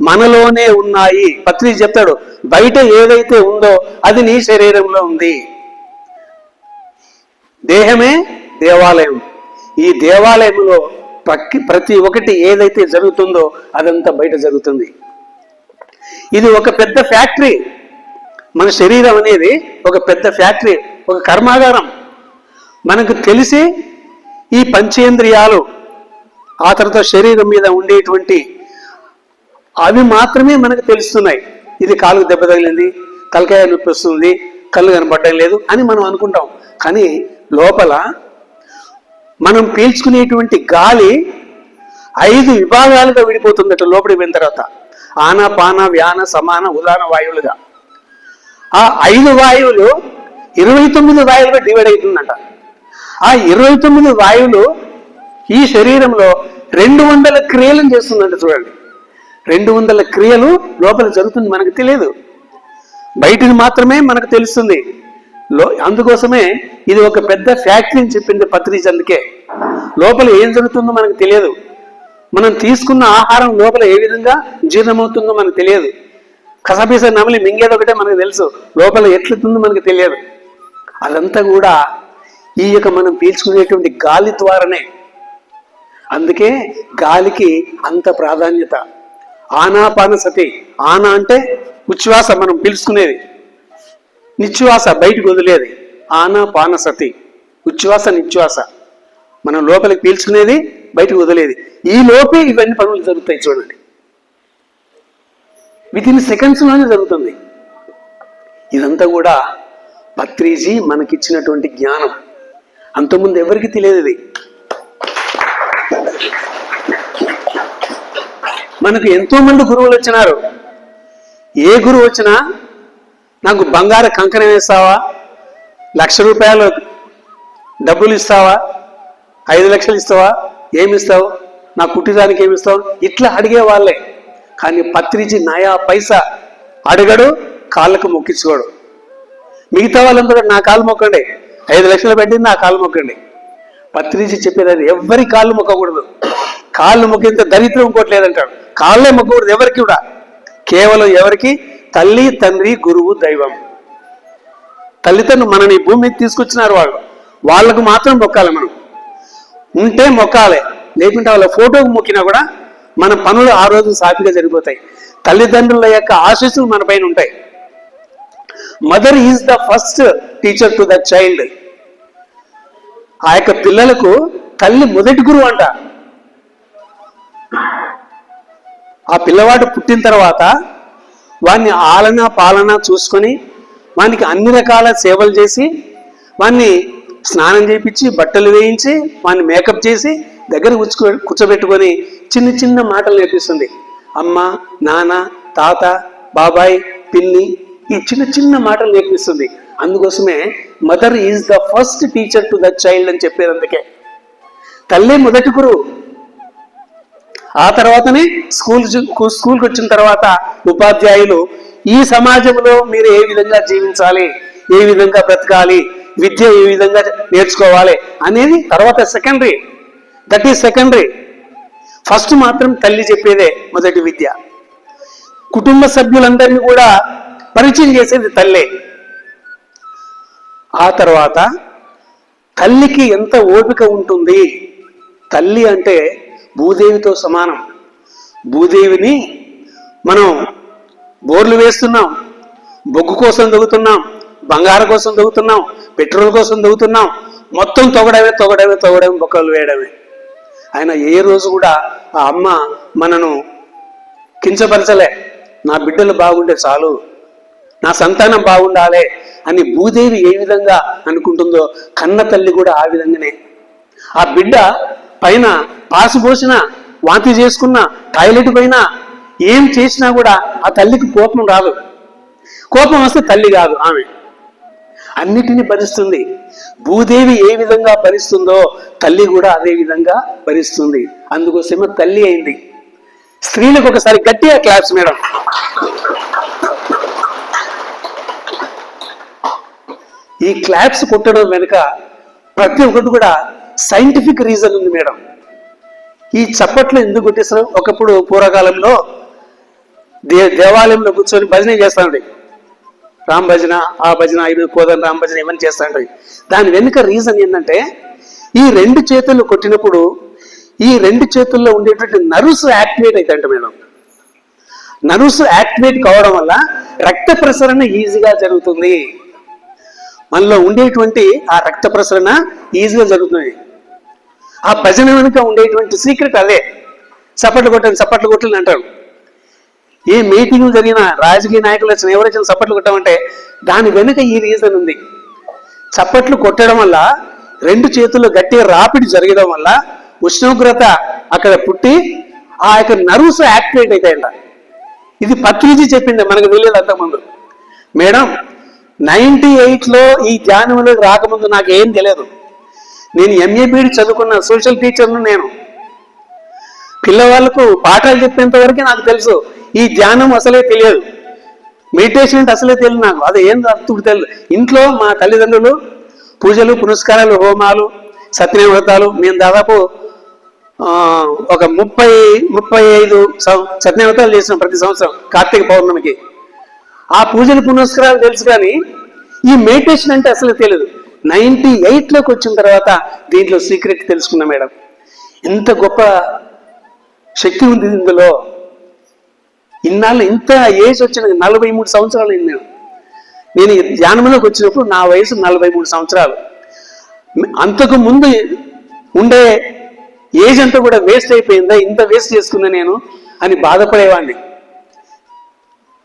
మనలోనే ఉన్నాయి. పత్రిక చెప్తాడు, బయట ఏదైతే ఉందో అది నీ శరీరంలో ఉంది. దేహమే దేవాలయం. ఈ దేవాలయంలో ప్రతి ఒక్కటి ఏదైతే జరుగుతుందో అదంతా బయట జరుగుతుంది. ఇది ఒక పెద్ద ఫ్యాక్టరీ. మన శరీరం అనేది ఒక పెద్ద ఫ్యాక్టరీ, ఒక కర్మాగారం. మనకు తెలిసి ఈ పంచేంద్రియాలు, ఆ తర్వాత శరీరం మీద ఉండేటువంటి అవి మాత్రమే మనకు తెలుస్తున్నాయి. ఇది కాలుకు దెబ్బ తగిలింది, తలకాయ నొప్పి వస్తుంది, కళ్ళు కనబడడం లేదు అని మనం అనుకుంటాం. కానీ లోపల మనం పీల్చుకునేటువంటి గాలి 5 విభాగాలుగా విడిపోతుందట లోపలికి పోయిన తర్వాత. ఆన, పాన, వ్యాన, సమాన, ఉదాన వాయువులుగా. ఆ 5 వాయువులు 29 వాయువులుగా డివైడ్ అవుతుందంట. ఆ 29 వాయువులు ఈ శరీరంలో 200 క్రియలను చేస్తుందంట. చూడండి, 200 క్రియలు లోపల జరుగుతుంది, మనకు తెలియదు. బయటిని మాత్రమే మనకు తెలుస్తుంది. అందుకోసమే ఇది ఒక పెద్ద ఫ్యాక్టరీ అని చెప్పింది పత్రిక. అందుకే లోపల ఏం జరుగుతుందో మనకు తెలియదు. మనం తీసుకున్న ఆహారం లోపల ఏ విధంగా జీర్ణమవుతుందో మనకు తెలియదు. కసపీస నమిలి మింగేది ఒకటే మనకు తెలుసు, లోపల ఎట్లుతుందో మనకు తెలియదు. అదంతా కూడా ఈ యొక్క మనం పీల్చుకునేటువంటి గాలి ద్వారానే. అందుకే గాలికి అంత ప్రాధాన్యత. ఆనాపాన సతి. ఆనా అంటే ఉచ్ఛ్వాస, మనం పీల్చుకునేది. నిశ్వాస, బయటకు వదిలేది. ఆనాపాన సతి, ఉచ్ఛ్వాస నిశ్వాస. మనం లోపలికి పీల్చుకునేది, బయటకు వదిలేది. ఈ లోపే ఇవన్నీ పనులు జరుగుతాయి చూడండి. వితిన్ సెకండ్స్లోనే జరుగుతుంది. ఇదంతా కూడా పత్రిజీ మనకిచ్చినటువంటి జ్ఞానం. అంతకుముందు ఎవరికి తెలియదు ఇది. మనకు ఎంతో మంది గురువులు వచ్చినారు. ఏ గురువు వచ్చినా నాకు బంగారు కంకణం వేస్తావా, 1,00,000 రూపాయలు డబ్బులు ఇస్తావా, 5 లక్షలు ఇస్తావా, ఏమిస్తావు, నా కుట్టిదానికి ఏమిస్తావు, ఇట్లా అడిగే వాళ్ళే. కానీ పత్రిజీ నయా పైసా అడగడు, కాళ్ళకు మొక్కించుకోడు. మిగతా వాళ్ళందరూ నా కాళ్ళు మొక్కండి, 5 లక్షలు పెట్టింది నా కాళ్ళు మొక్కండి. పత్రిజీ చెప్పేది అది, ఎవరి కాళ్ళు మొక్కకూడదు. కాళ్ళు మొక్కింత దరిద్రం ఇంకోటి లేదంటాడు. కాళ్ళే మొక్కకూడదు ఎవరికి కూడా. కేవలం ఎవరికి? తల్లి, తండ్రి, గురువు, దైవం. తల్లిదండ్రులు మనని ఈ భూమి మీద తీసుకొచ్చినారు, వాళ్ళకు మాత్రం మొక్కాలి. మనం ఉంటే మొక్కాలి, లేకుంటే వాళ్ళ ఫోటోకు మొక్కినా కూడా మన పనులు ఆ రోజు సాఫీగా జరిగిపోతాయి. తల్లిదండ్రుల యొక్క ఆశీస్సులు మన పైన ఉంటాయి. Mother is the first teacher to the child. ఆ యొక్క పిల్లలకు తల్లి మొదటి గురువు అంట. ఆ పిల్లవాడు పుట్టిన తర్వాత వాడిని ఆలన పాలన చూసుకొని, వానికి అన్ని రకాల సేవలు చేసి, వాడిని స్నానం చేయించి, బట్టలు వేయించి, వాడిని మేకప్ చేసి దగ్గర కూర్చోబెట్టుకొని చిన్న చిన్న మాటలు నేర్పిస్తుంది. అమ్మ, నాన్న, తాత, బాబాయ్, పిన్ని, ఈ చిన్న చిన్న మాటలు నేర్పిస్తుంది. అందుకోసమే mother is the first teacher to the child అని చెప్పారు. అందుకే తల్లే మొదటి గురువు. ఆ తర్వాతనే స్కూల్కి వచ్చిన తర్వాత ఉపాధ్యాయులు ఈ సమాజంలో మీరు ఏ విధంగా జీవించాలి, ఏ విధంగా బ్రతకాలి, విద్య ఏ విధంగా నేర్చుకోవాలి అనేది తర్వాత secondary. That is secondary. First మాత్రం తల్లి చెప్పేదే మొదటి విద్య. కుటుంబ సభ్యులందరినీ కూడా పరిచయం చేసేది తల్లే. ఆ తర్వాత తల్లికి ఎంత ఓపిక ఉంటుంది. తల్లి అంటే భూదేవితో సమానం. భూదేవిని మనం బోర్లు వేస్తున్నాం, బొగ్గు కోసం దొగుతున్నాం, బంగారం కోసం దొగుతున్నాం, పెట్రోల్ కోసం దొగుతున్నాం, మొత్తం తొగడమే బొక్కలు వేయడమే. ఆయన ఏ రోజు కూడా ఆ అమ్మ మనను కించపరచలే. నా బిడ్డలు బాగుంటే చాలు, నా సంతానం బాగుండాలి అని భూదేవి ఏ విధంగా అనుకుంటుందో కన్న తల్లి కూడా ఆ విధంగానే. ఆ బిడ్డ పైన పాసు పోసిన, వాంతి చేసుకున్న, టాయిలెట్ పైన ఏం చేసినా కూడా ఆ తల్లికి కోపం రాదు. కోపం వస్తే తల్లి కాదు, ఆమె అన్నిటినీ భరిస్తుంది. భూదేవి ఏ విధంగా భరిస్తుందో తల్లి కూడా అదే విధంగా భరిస్తుంది. అందుకోసమే తల్లి అయింది. స్త్రీలకు ఒకసారి గట్టిగా క్లాప్స్ మేడం. ఈ క్లాప్స్ కొట్టడం వెనుక ప్రతి ఒక్కటి కూడా సైంటిఫిక్ రీజన్ ఉంది మేడం. ఈ చప్పట్లు ఎందుకు కొట్టేస్తారు? ఒకప్పుడు పూర్వకాలంలో దేవాలయంలో కూర్చొని భజన చేస్తాండి. రామ్ భజన, ఆ భజన, ఇది కోదన్ రామ్ భజన, ఇవన్నీ చేస్తాండి. దాని వెనుక రీజన్ ఏంటంటే, ఈ 2 చేతులు కొట్టినప్పుడు ఈ 2 చేతుల్లో ఉండేటువంటి నర్వ్స్ యాక్టివేట్ అవుతాయంట మేడం. నర్వ్స్ యాక్టివేట్ కావడం వల్ల రక్త ప్రసరణ ఈజీగా జరుగుతుంది. మనలో ఉండేటువంటి ఆ రక్త ప్రసరణ ఈజీగా జరుగుతుంది. ఆ భజన వెనుక ఉండేటువంటి సీక్రెట్ అదే. చప్పట్లు కొట్టండి అంటారు. ఏ మీటింగ్ జరిగినా, రాజకీయ నాయకులు వచ్చిన ఎవరైనా చప్పట్లు కొట్టామంటే దాని వెనుక ఈ రీజన్ ఉంది. చప్పట్లు కొట్టడం వల్ల 2 చేతుల్లో గట్టిగా రాపిడి జరగడం వల్ల ఉష్ణోగ్రత అక్కడ పుట్టి ఆ యొక్క నర్వ్స్ యాక్టివేట్ అవుతాయంట. ఇది పత్రిజీ చెప్పింది, మనకు తెలియదు అంతకుముందు. మేడం 98లో ఈ ధ్యానంలోకి రాకముందు నాకు ఏం తెలియదు. నేను ఎంఏ బీఈడి చదువుకున్న సోషల్ టీచర్ను. నేను పిల్లవాళ్ళకు పాఠాలు చెప్పేంత వరకే నాకు తెలుసు. ఈ ధ్యానం అసలే తెలియదు, మెడిటేషన్ అంటే అసలే తెలియదు నాకు. అది ఏం అర్థం తెలియదు. ఇంట్లో మా తల్లిదండ్రులు పూజలు, పునస్కారాలు, హోమాలు, సత్యనారాయణ వ్రతాలు, మేము దాదాపు ఒక 35 సత్యనారాయణ వ్రతాలు చేసినాం ప్రతి సంవత్సరం కార్తీక పౌర్ణమికి. ఆ పూజలు పునస్కారాలు తెలుసు, కానీ ఈ మెడిటేషన్ అంటే అసలు తెలియదు. 98లోకి వచ్చిన తర్వాత దీంట్లో సీక్రెట్ తెలుసుకున్నా మేడం. ఎంత గొప్ప శక్తి ఉంది ఇందులో. ఇన్నాళ్ళు ఇంత ఏజ్ వచ్చిన 43 సంవత్సరాలు అయింది నేను ఈ ధ్యానంలోకి వచ్చినప్పుడు. నా వయసు 43 సంవత్సరాలు. అంతకు ముందు ఉండే ఏజ్ అంతా కూడా వేస్ట్ అయిపోయిందా, ఇంత వేస్ట్ చేసుకున్నా నేను అని బాధపడేవాడిని.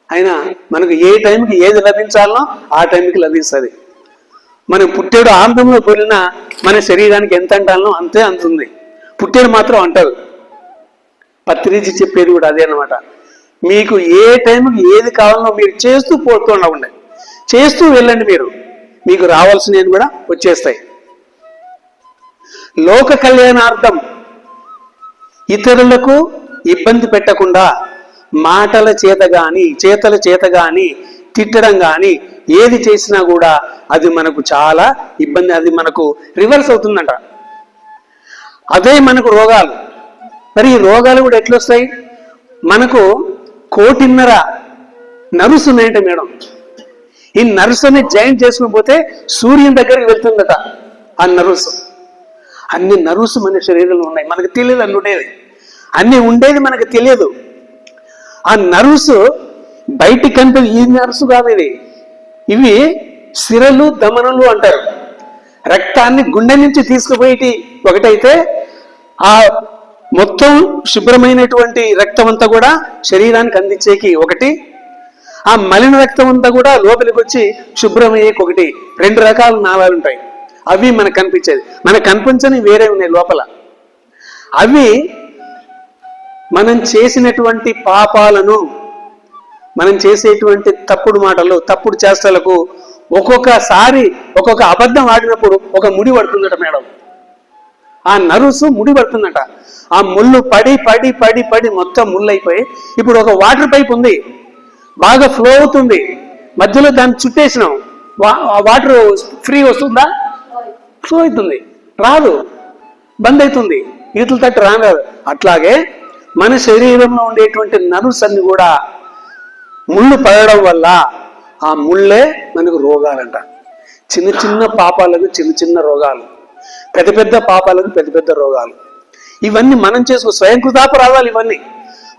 అయినా మనకు ఏ టైంకి ఏది లభించాలనో ఆ టైంకి లభిస్తుంది. మనం పుట్టేడు ఆనందంలో పోలినా మన శరీరానికి ఎంత అంటాలనో అంతే అంతుంది. పుట్టేడు మాత్రం అంటారు. పత్రిజీ చెప్పేది కూడా అదే అనమాట. మీకు ఏ టైంకి ఏది కావాలనో మీరు చేస్తూ పోతూ ఉండండి, చేస్తూ వెళ్ళండి. మీకు రావాల్సినవి కూడా వచ్చేస్తాయి. లోక కళ్యాణార్థం ఇతరులకు ఇబ్బంది పెట్టకుండా మాటల చేత గాని చేతల చేత గాని తిట్టడం గాని ఏది చేసినా కూడా అది మనకు చాలా ఇబ్బంది, అది మనకు రివర్స్ అవుతుందంట. అదే మనకు రోగాలు. మరి ఈ రోగాలు కూడా ఎట్లొస్తాయి? మనకు 1.5 నర్వ్స్ ఉన్నాయంట మేడం. ఈ నర్వ్స్ అని జాయింట్ చేసుకుని పోతే సూర్యుని దగ్గరికి వెళ్తుందట ఆ నర్వ్స్. అన్ని నర్వ్స్ మన శరీరంలో ఉన్నాయి, మనకు తెలియదు. అన్ని ఉండేది అన్ని ఉండేది మనకు తెలియదు. ఆ నర్వ్స్ బయటికి కనిపి ఈ నర్వ్స్ కాదు ఇవి సిరలు ధమనులు అంటారు. రక్తాన్ని గుండె నుంచి తీసుకుపోయి ఒకటైతే ఆ మొత్తం శుభ్రమైనటువంటి రక్తం అంతా కూడా శరీరానికి అందించేకి ఒకటి, ఆ మలిన రక్తం అంతా కూడా లోపలికి వచ్చి శుభ్రమయ్యేకి ఒకటి. 2 రకాల నాళాలు ఉంటాయి. అవి మనకు కనిపించేది, మనకు కనిపించని వేరే ఉన్నాయి లోపల. అవి మనం చేసినటువంటి పాపాలను, మనం చేసేటువంటి తప్పుడు మాటలు, తప్పుడు చేష్టలకు ఒక్కొక్కసారి ఒక్కొక్క అబద్ధం ఆడినప్పుడు ఒక ముడి పడుతుందట మేడం. ఆ నర్వ్స్ ముడి పడుతుందట. ఆ ముళ్ళు పడి పడి పడి పడి మొత్తం ముళ్ళు అయిపోయి ఇప్పుడు ఒక వాటర్ పైప్ ఉంది, బాగా ఫ్లో అవుతుంది. మధ్యలో దాన్ని చుట్టేసినాం, వాటర్ ఫ్రీ వస్తుందా? ఫ్లో అవుతుంది, రాదు, బంద్ అవుతుంది, ఈతలు తట్టి రాదు. అట్లాగే మన శరీరంలో ఉండేటువంటి నర్వ్స్ అన్ని కూడా ముళ్ళు పడడం వల్ల ఆ ముళ్ళే మనకు రోగాలంట. చిన్న చిన్న పాపాలకు చిన్న చిన్న రోగాలు, పెద్ద పెద్ద పాపాలకు పెద్ద పెద్ద రోగాలు. ఇవన్నీ మనం స్వయం కృతాపరాధాలు. ఇవన్నీ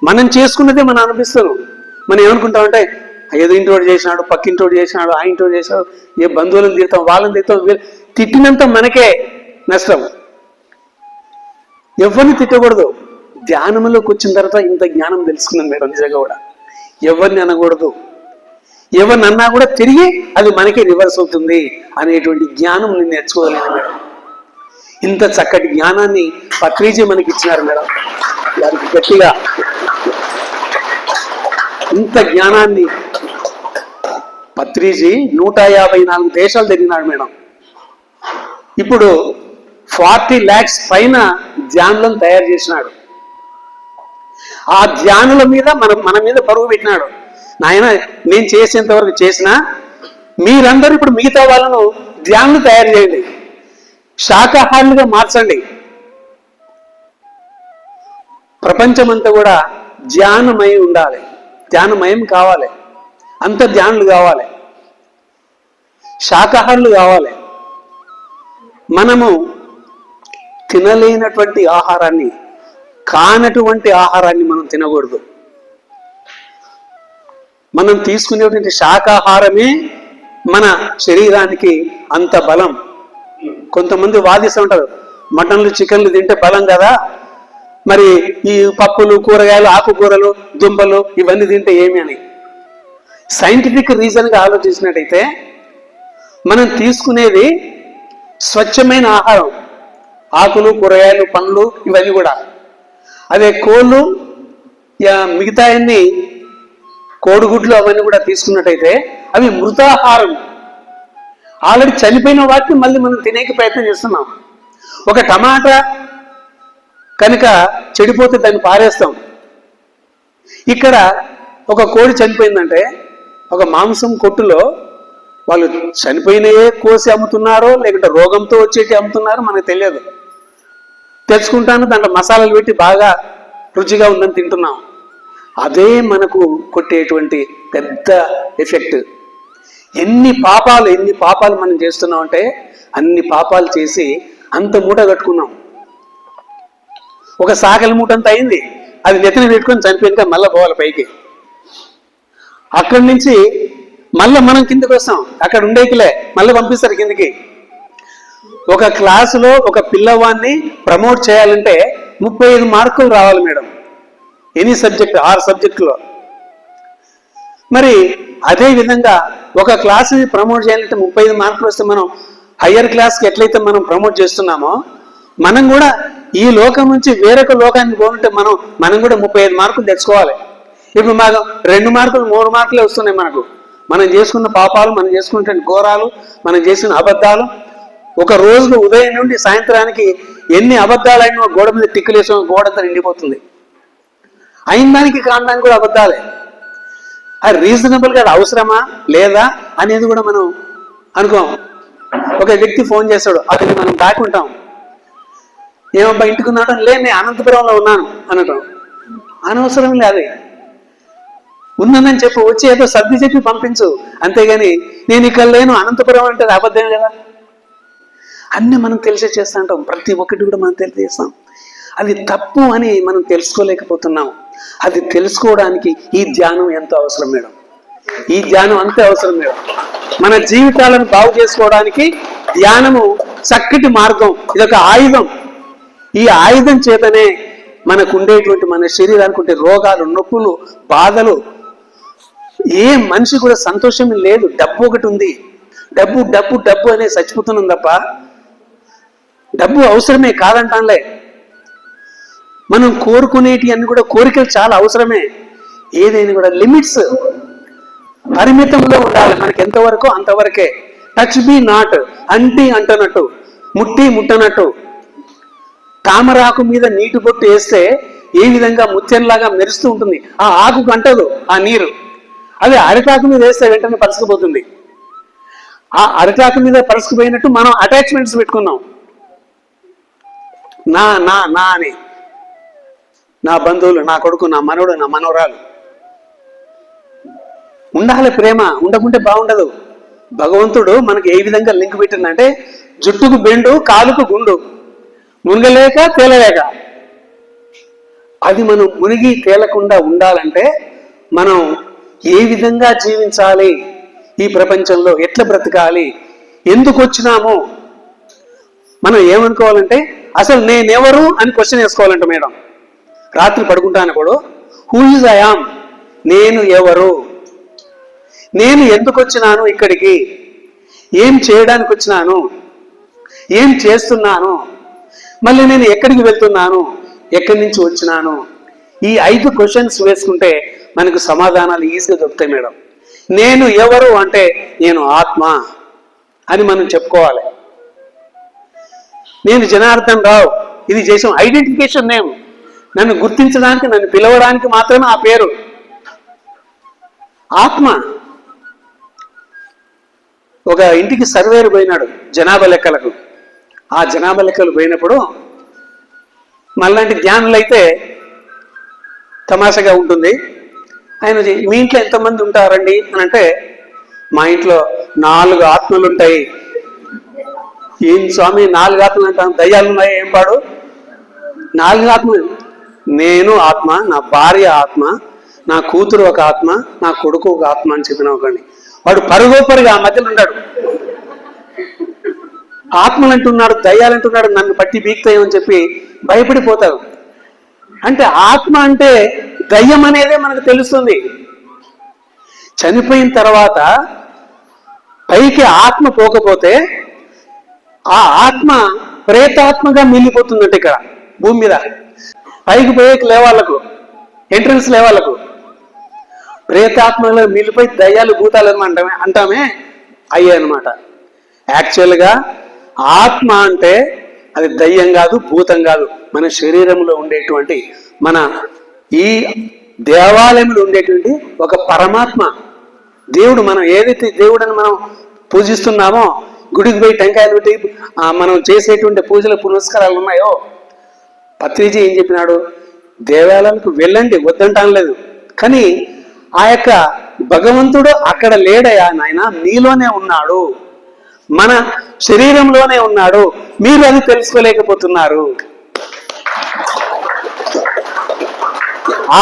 మనం చేసుకున్నదే మనం అనిపిస్తున్నాం. మనం ఏమనుకుంటామంటే ఏదో ఇంటోడు చేసినాడు, పక్కింటోడు చేసినాడు, ఆ ఇంటోడు చేసినాడు, ఏ బంధువులను తిడతాం, వాళ్ళని తిడతాం. తిట్టినంత మనకే నష్టం. ఎవరిని తిట్టకూడదు. ధ్యానంలోకి వచ్చిన తర్వాత ఇంత జ్ఞానం తెలుసుకున్నాను మేడం. నిజంగా కూడా ఎవరిని అనకూడదు, ఎవరిని అన్నా కూడా తిరిగి అది మనకి రివర్స్ అవుతుంది అనేటువంటి జ్ఞానం నేను నేర్చుకోగలిగాను మేడం. ఇంత చక్కటి జ్ఞానాన్ని పత్రిజీ మనకి ఇచ్చినారు మేడం. దానికి గట్టిగా ఇంత జ్ఞానాన్ని పత్రిజీ 154 దేశాలు తిరిగినాడు మేడం. ఇప్పుడు 40 lakhs పైన ధ్యానులను తయారు చేసినాడు. ఆ ధ్యానుల మీద మన మీద పరుగు పెట్టినాడు. నాయన నేను చేసేంత వరకు చేసినా మీరందరూ ఇప్పుడు మిగతా వాళ్ళను ధ్యానులు తయారు చేయండి, శాకాహారులుగా మార్చండి. ప్రపంచమంతా కూడా ధ్యానమయం ఉండాలి, ధ్యానమయం కావాలి, అంత ధ్యానులు కావాలి, శాకాహారులు కావాలి. మనము తినలేనటువంటి ఆహారాన్ని, కానటువంటి ఆహారాన్ని మనం తినకూడదు. మనం తీసుకునేటువంటి శాకాహారమే మన శరీరానికి అంత బలం. కొంతమంది వాదిస్తూ ఉంటారు, మటన్లు చికెన్లు తింటే బలం కదా, మరి ఈ పప్పులు కూరగాయలు ఆకుకూరలు దుంపలు ఇవన్నీ తింటే ఏమి అని. సైంటిఫిక్ రీజన్గా ఆలోచించినట్టయితే మనం తీసుకునేది స్వచ్ఛమైన ఆహారం, ఆకులు కూరగాయలు పండ్లు ఇవన్నీ కూడా. అదే కోళ్ళు మిగతా అన్ని కోడిగుడ్లు అవన్నీ కూడా తీసుకున్నట్టయితే అవి మృతాహారం. ఆల్రెడీ చనిపోయిన వాటిని మళ్ళీ మనం తినేకి ప్రయత్నం చేస్తున్నాం. ఒక టమాటా కనుక చెడిపోతే దాన్ని పారేస్తాం. ఇక్కడ ఒక కోడి చనిపోయిందంటే ఒక మాంసం కొట్టులో వాళ్ళు చనిపోయినయే కోసి అమ్ముతున్నారో లేకుంటే రోగంతో వచ్చేటి అమ్ముతున్నారో మనకు తెలియదు. తెచ్చుకుంటాను, దాంట్లో మసాలాలు పెట్టి బాగా రుచిగా ఉందని తింటున్నాం. అదే మనకు కొట్టేటువంటి పెద్ద ఎఫెక్ట్. ఎన్ని పాపాలు మనం చేస్తున్నాం అంటే అన్ని పాపాలు చేసి అంత మూట కట్టుకున్నాం. ఒక సాకలి మూట అంత అయింది, అది నెత్తిన పెట్టుకొని చనిపోయినాక మళ్ళీ పోవాలి పైకి. అక్కడి నుంచి మళ్ళీ మనం కిందకి వస్తాం, అక్కడ ఉండేకిలే మళ్ళీ పంపిస్తారు కిందికి. ఒక క్లాసులో ఒక పిల్లవాడిని ప్రమోట్ చేయాలంటే 35 మార్కులు రావాలి మేడం, ఎనీ సబ్జెక్ట్ 6 సబ్జెక్టులో. మరి అదే విధంగా ఒక క్లాసుని ప్రమోట్ చేయాలంటే 35 మార్కులు వస్తే మనం హయ్యర్ క్లాస్కి ఎట్లయితే మనం ప్రమోట్ చేస్తున్నామో మనం కూడా ఈ లోకం నుంచి వేరొక లోకానికి పోతుంటే మనం కూడా 35 మార్కులు తెచ్చుకోవాలి. ఇప్పుడు మాకు 2 మార్కులు 3 మార్కులే వస్తున్నాయి మనకు. మనం చేసుకున్న పాపాలు, మనం చేసుకున్న ఘోరాలు, మనం చేసిన అబద్ధాలు, ఒక రోజులో ఉదయం నుండి సాయంత్రానికి ఎన్ని అబద్ధాలైనా గోడ మీద టిక్కులేసిన గోడంతా నిండిపోతుంది. అయిన దానికి కారణానికి కూడా అబద్ధాలే. అది రీజనబుల్గా అది అవసరమా లేదా అనేది కూడా మనం అనుకోం. ఒక వ్యక్తి ఫోన్ చేస్తాడు, అతన్ని మనం దాక్కుంటాం. ఏమబ్బా ఇంటికి ఉన్నాడు, లేదు నేను అనంతపురంలో ఉన్నాను అనటం అనవసరం లేదు. ఉన్నానని చెప్పు, వచ్చి ఏదో సర్ది చెప్పి పంపించు, అంతేగాని నేను ఇక్కడ లేను అనంతపురం అంటే అబద్ధం కదా. అన్నీ మనం తెలిసే చేస్తూ ఉంటాం, ప్రతి ఒక్కటి కూడా మనం తెలియజేస్తాం. అది తప్పు అని మనం తెలుసుకోలేకపోతున్నాం. అది తెలుసుకోవడానికి ఈ ధ్యానం ఎంతో అవసరం మేడం. ఈ ధ్యానం అంతే అవసరం మేడం. మన జీవితాలను బాగు చేసుకోవడానికి ధ్యానము చక్కటి మార్గం, ఇదొక ఆయుధం. ఈ ఆయుధం చేతనే మనకు ఉండేటువంటి మన శరీరానికి ఉండే రోగాలు, నొప్పులు, బాధలు, ఏ మనిషి కూడా సంతోషం లేదు. డబ్బు ఒకటి ఉంది, డబ్బు డబ్బు డబ్బు అనే చచ్చిపోతున్నాం తప్ప డబ్బు అవసరమే కాదంటానులే. మనం కోరుకునేటి అన్ని కూడా కోరికలు చాలా అవసరమే. ఏదైనా కూడా లిమిట్స్, పరిమితంలో ఉండాలి. మనకి ఎంతవరకు అంతవరకే. టచ్ బీ నాట్, అంటి అంటనట్టు, ముట్టి ముట్టనట్టు. తామరాకు మీద నీటి బొట్టు వేస్తే ఏ విధంగా ముత్యంలాగా మెరుస్తూ ఉంటుంది, ఆ ఆకుకు అంటదు ఆ నీరు. అదే అరిటాకు మీద వేస్తే వెంటనే పరుచుకుపోతుంది. ఆ అరిటాకు మీద పరుచుకుపోయినట్టు మనం అటాచ్మెంట్స్ పెట్టుకున్నాం. నా నా నా అని, నా బంధువులు, నా కొడుకు, నా మనవడు, నా మనవరాలు. ఉండాలి ప్రేమ, ఉండకుంటే బాగుండదు. భగవంతుడు మనకి ఏ విధంగా లింక్ పెట్టిందంటే జుట్టుకు బెండు, కాలుకు గుండు, మునగలేక తేలలేక. అది మనం మునిగి తేలకుండా ఉండాలంటే మనం ఏ విధంగా జీవించాలి, ఈ ప్రపంచంలో ఎట్లా బ్రతకాలి, ఎందుకు వచ్చినాము, మనం ఏమనుకోవాలంటే అసలు నేనెవరు అని క్వశ్చన్ వేసుకోవాలంట మేడం. రాత్రి పడుకుంటానప్పుడు హూ ఈజ్ ఐ యామ్, నేను ఎవరు, నేను ఎందుకు వచ్చినాను ఇక్కడికి, ఏం చేయడానికి వచ్చినాను, ఏం చేస్తున్నాను, మళ్ళీ నేను ఎక్కడికి వెళ్తున్నాను, ఎక్కడి నుంచి వచ్చినాను. ఈ 5 క్వశ్చన్స్ వేసుకుంటే మనకు సమాధానాలు ఈజీగా దొరుకుతాయి మేడం. నేను ఎవరు అంటే నేను ఆత్మ అని మనం చెప్పుకోవాలి. నేను జనార్దన్ రావు, ఇది చేసాం ఐడెంటిఫికేషన్ నేమ్. నన్ను గుర్తించడానికి, నన్ను పిలవడానికి మాత్రమే ఆ పేరు ఆత్మ. ఒక ఇంటికి సర్వేరు పోయినాడు జనాభా లెక్కలకు. ఆ జనాభా లెక్కలు పోయినప్పుడు మళ్ళంటి జ్ఞానులు అయితే తమాషగా ఉంటుంది. ఆయన మీ ఇంట్లో ఎంతమంది ఉంటారండి అని అంటే, మా ఇంట్లో 4 ఆత్మలు ఉంటాయి. ఏం స్వామి 4 ఆత్మలు అంటాను, దయ్యాలు ఉన్నాయి ఏం పాడు, 4 ఆత్మలు. నేను ఆత్మ, నా భార్య ఆత్మ, నా కూతురు ఒక ఆత్మ, నా కొడుకు ఒక ఆత్మ అని చెప్పిన ఒకటి. వాడు పరుగోపరిగా ఆ మధ్యలో ఉన్నాడు. ఆత్మలు అంటున్నాడు, దయ్యాలు అంటున్నాడు, నన్ను పట్టి బీక్తాయని చెప్పి భయపడిపోతారు. అంటే ఆత్మ అంటే దయ్యం అనేదే మనకు తెలుస్తుంది. చనిపోయిన తర్వాత పైకి ఆత్మ పోకపోతే ఆ ఆత్మ ప్రేతాత్మగా మిగిలిపోతుందంటే ఇక్కడ భూమి మీద. పైకి పోయేకి లేవాళ్ళకు, ఎంట్రన్స్ లేవాళ్ళకు ప్రేతాత్మలో మిగిలిపోయి దయ్యాలు భూతాలు అంటామే అయ్యాయి అనమాట. యాక్చువల్గా ఆత్మ అంటే అది దయ్యం కాదు, భూతం కాదు, మన శరీరంలో ఉండేటువంటి, మన ఈ దేవాలయంలో ఉండేటువంటి ఒక పరమాత్మ దేవుడు. మనం ఏదైతే దేవుడని మనం పూజిస్తున్నామో, గుడికి పోయి టెంకాయలు పెట్టి మనం చేసేటువంటి పూజల పునస్కారాలు ఉన్నాయో, పత్రిజీ ఏం చెప్పినాడు, దేవాలయాలకు వెళ్ళండి, వద్దంటాం లేదు, కానీ ఆ యొక్క భగవంతుడు అక్కడ లేడయా నాయన, మీలోనే ఉన్నాడు, మన శరీరంలోనే ఉన్నాడు, మీరు అది తెలుసుకోలేకపోతున్నారు.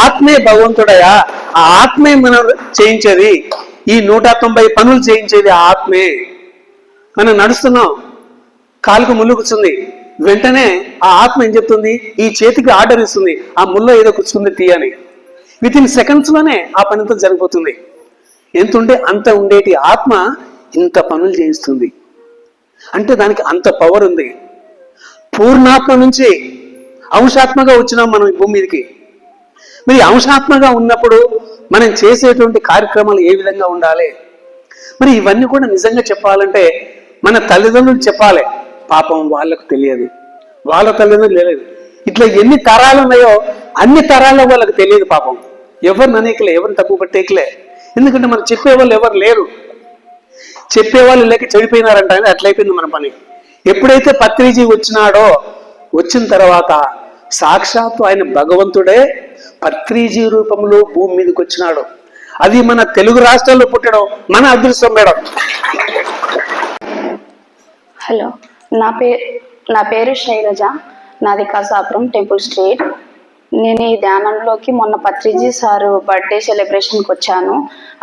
ఆత్మే భగవంతుడయా, ఆ ఆత్మే మనం చేయించేది, ఈ 190 పనులు చేయించేది ఆత్మే. మనం నడుస్తున్నాం, కాలుకు ముళ్ళు కూర్చుంది, వెంటనే ఆ ఆత్మ ఏం చెప్తుంది, ఈ చేతికి ఆర్డర్ ఇస్తుంది, ఆ ముళ్ళ ఏదో కూర్చుంది తీయని. విత్ ఇన్ సెకండ్స్లోనే ఆ పనితో జరిగిపోతుంది. ఎంత ఉంటే అంత ఉండేటి ఆత్మ ఇంత పనులు చేయిస్తుంది అంటే దానికి అంత పవర్ ఉంది. పూర్ణాత్మ నుంచి అంశాత్మగా వచ్చినాం మనం ఈ భూమి మీదకి. మరి అంశాత్మగా ఉన్నప్పుడు మనం చేసేటువంటి కార్యక్రమాలు ఏ విధంగా ఉండాలి? మరి ఇవన్నీ కూడా నిజంగా చెప్పాలంటే మన తల్లిదండ్రులు చెప్పాలి. పాపం వాళ్ళకు తెలియదు, వాళ్ళ తల్లిదండ్రులు తెలియదు. ఇట్లా ఎన్ని తరాలు ఉన్నాయో అన్ని తరాల్లో వాళ్ళకి తెలియదు. పాపం ఎవరిని అనేకలే, ఎవరిని తప్పు పట్టేకలే. ఎందుకంటే మనకు చెప్పేవాళ్ళు ఎవరు లేరు. చెప్పేవాళ్ళు లేక చెడిపోయినారంట, అట్లయిపోయింది మన పని. ఎప్పుడైతే పత్రిజీ వచ్చినాడో, వచ్చిన తర్వాత సాక్షాత్తు ఆయన భగవంతుడే పత్రిజీ రూపంలో భూమి మీదకి వచ్చినాడు. అది మన తెలుగు రాష్ట్రాల్లో పుట్టడం మన అదృష్టం మేడం. హలో, నా పేరు శైలజ, నాది కసాపురం టెంపుల్ స్ట్రీట్. నేను ఈ ధ్యానంలోకి మొన్న పత్రిజీ సారు బర్త్డే సెలబ్రేషన్కి వచ్చాను.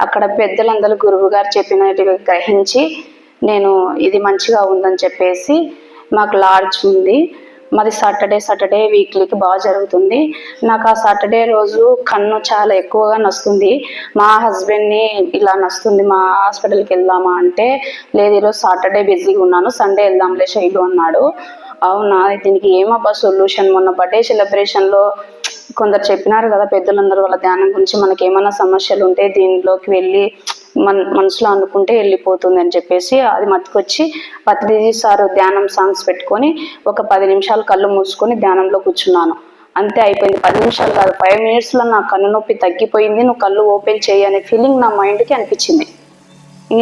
అక్కడ పెద్దలందరూ గురువు గారు చెప్పినట్టుగా గ్రహించి నేను ఇది మంచిగా ఉందని చెప్పేసి, మాకు లాడ్జ్ ఉంది, మాది సాటర్డే వీక్లీకి బాగా జరుగుతుంది. నాకు ఆ సాటర్డే రోజు కన్ను చాలా ఎక్కువగా నొస్తుంది. మా హస్బెండ్ని ఇలా నొస్తుంది, మా హాస్పిటల్కి వెళ్దామా అంటే, లేదు ఈరోజు సాటర్డే బిజీగా ఉన్నాను, సండే వెళ్దాంలే శైలు అన్నాడు. అవునా, దీనికి ఏమబ్బా సొల్యూషన్? మొన్న బర్త్డే సెలబ్రేషన్లో కొందరు చెప్పినారు కదా పెద్దలందరూ, వాళ్ళ ధ్యానం గురించి మనకి ఏమైనా సమస్యలు ఉంటే దీనిలోకి వెళ్ళి మనసులో అనుకుంటే వెళ్ళిపోతుంది అని చెప్పేసి అది మతికొచ్చి పత్రిజీ సారు ధ్యానం సాంగ్స్ పెట్టుకొని ఒక 10 నిమిషాలు కళ్ళు మూసుకొని ధ్యానంలో కూర్చున్నాను. అంతే, అయిపోయింది. 10 నిమిషాలు కాదు, 5 మినిట్స్లో నా కన్ను నొప్పి తగ్గిపోయింది. నువ్వు కళ్ళు ఓపెన్ చేయి అనే ఫీలింగ్ నా మైండ్కి అనిపించింది.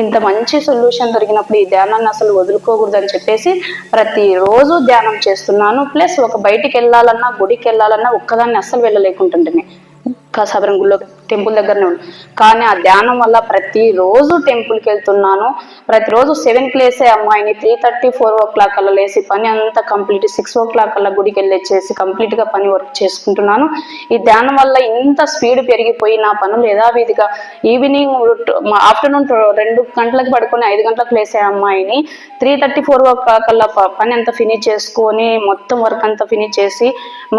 ఇంత మంచి సొల్యూషన్ దొరికినప్పుడు ఈ ధ్యానాన్ని అసలు వదులుకోకూడదు అని చెప్పేసి ప్రతిరోజు ధ్యానం చేస్తున్నాను. ప్లస్ ఒక బయటికి వెళ్ళాలన్నా, గుడికి వెళ్ళాలన్నా ఒక్కదాన్ని అస్సలు వెళ్ళలేకుంటుంటే కసాపురం గుళ్ళో టెంపుల్ దగ్గరనే ఉంది. కానీ ఆ ధ్యానం వల్ల ప్రతిరోజు టెంపుల్కి వెళ్తున్నాను. ప్రతిరోజు 7కి లేసే అమ్మాయిని 3:30, 4 o'clock అలా లేసి పని అంతా కంప్లీట్ 6 o'clock అలా గుడికి వెళ్ళేసి కంప్లీట్గా పని వర్క్ చేసుకుంటున్నాను. ఈ ధ్యానం వల్ల ఇంత స్పీడ్ పెరిగిపోయి నా పనులు యథావిధిగా ఈవినింగ్ ఆఫ్టర్నూన్ 2 గంటలకు పడుకొని 5 గంటలకు లేసే అమ్మాయిని 3:30, 4 o'clock అలా పని అంతా ఫినిష్ చేసుకొని మొత్తం వర్క్ అంతా ఫినిష్ చేసి,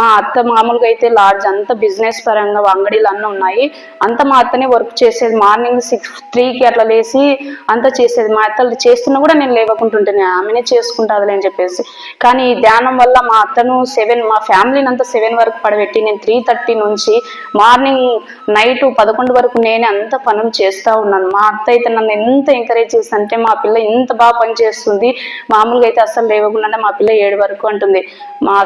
మా అత్త మామూలుగా అయితే లాడ్జ్ అంతా బిజినెస్ పరంగా అంగడీలు అన్నీ ఉన్నాయి, అంత మా అత్తనే వర్క్ చేసేది. మార్నింగ్ 3కి అట్లా లేసి అంతా చేసేది. మా అత్తలు చేస్తున్నా కూడా నేను లేవకుంటుంటేనే ఆమెనే చేసుకుంటాదులే అని చెప్పేసి. కానీ ఈ ధ్యానం వల్ల మా అత్తను మా ఫ్యామిలీని అంతా 7 వరకు పడబెట్టి నేను 3:30 నుంచి మార్నింగ్ నైట్ 11 వరకు నేనే అంత పనులు చేస్తూ ఉన్నాను. మా అత్త అయితే నన్ను ఎంత ఎంకరేజ్ చేస్తుంది అంటే, మా పిల్ల ఇంత బాగా పని చేస్తుంది, మామూలుగా అయితే అస్సలు లేవకుండా మా పిల్ల 7 వరకు అంటుంది.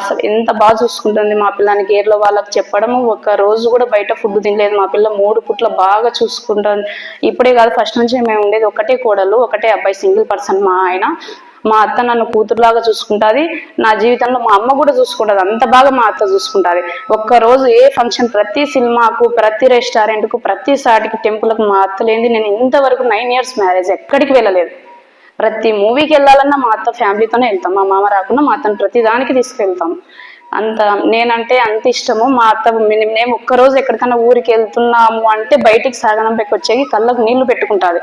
అసలు ఎంత బాగా చూసుకుంటుంది మా పిల్లని. గేర్లో వాళ్ళకి చెప్పడము, ఒక్క రోజు కూడా బయట ఫుడ్ తినలేదు మా పిల్ల. 3 పూట్ల బాగా చూసుకుంటాను. ఇప్పుడే కాదు, ఫస్ట్ నుంచి మేము ఉండేది ఒకటే కోడలు, ఒకటే అబ్బాయి, సింగిల్ పర్సన్ మా ఆయన. మా అత్త నన్ను కూతురులాగా చూసుకుంటుంది. నా జీవితంలో మా అమ్మ కూడా చూసుకుంటుంది, అంత బాగా మా అత్త చూసుకుంటుంది. ఒక్కరోజు ఏ ఫంక్షన్, ప్రతి సినిమాకు, ప్రతి రెస్టారెంట్కు, ప్రతి సాటికి, టెంపుల్కి మా అత్త లేనిది నేను ఇంతవరకు 9 years మ్యారేజ్ ఎక్కడికి వెళ్ళలేదు. ప్రతి మూవీకి వెళ్ళాలన్నా మా అత్త ఫ్యామిలీతోనే వెళ్తాం. మా మామ రాకుండా మా అత్తను ప్రతి దానికి తీసుకెళ్తాం. అంత నేనంటే అంత ఇష్టము. మా అత్త మేము ఒక్కరోజు ఎక్కడికైనా ఊరికి వెళ్తున్నాము అంటే బయటికి సాగనంపైకి వచ్చేకి కళ్ళకు నీళ్లు పెట్టుకుంటుంది.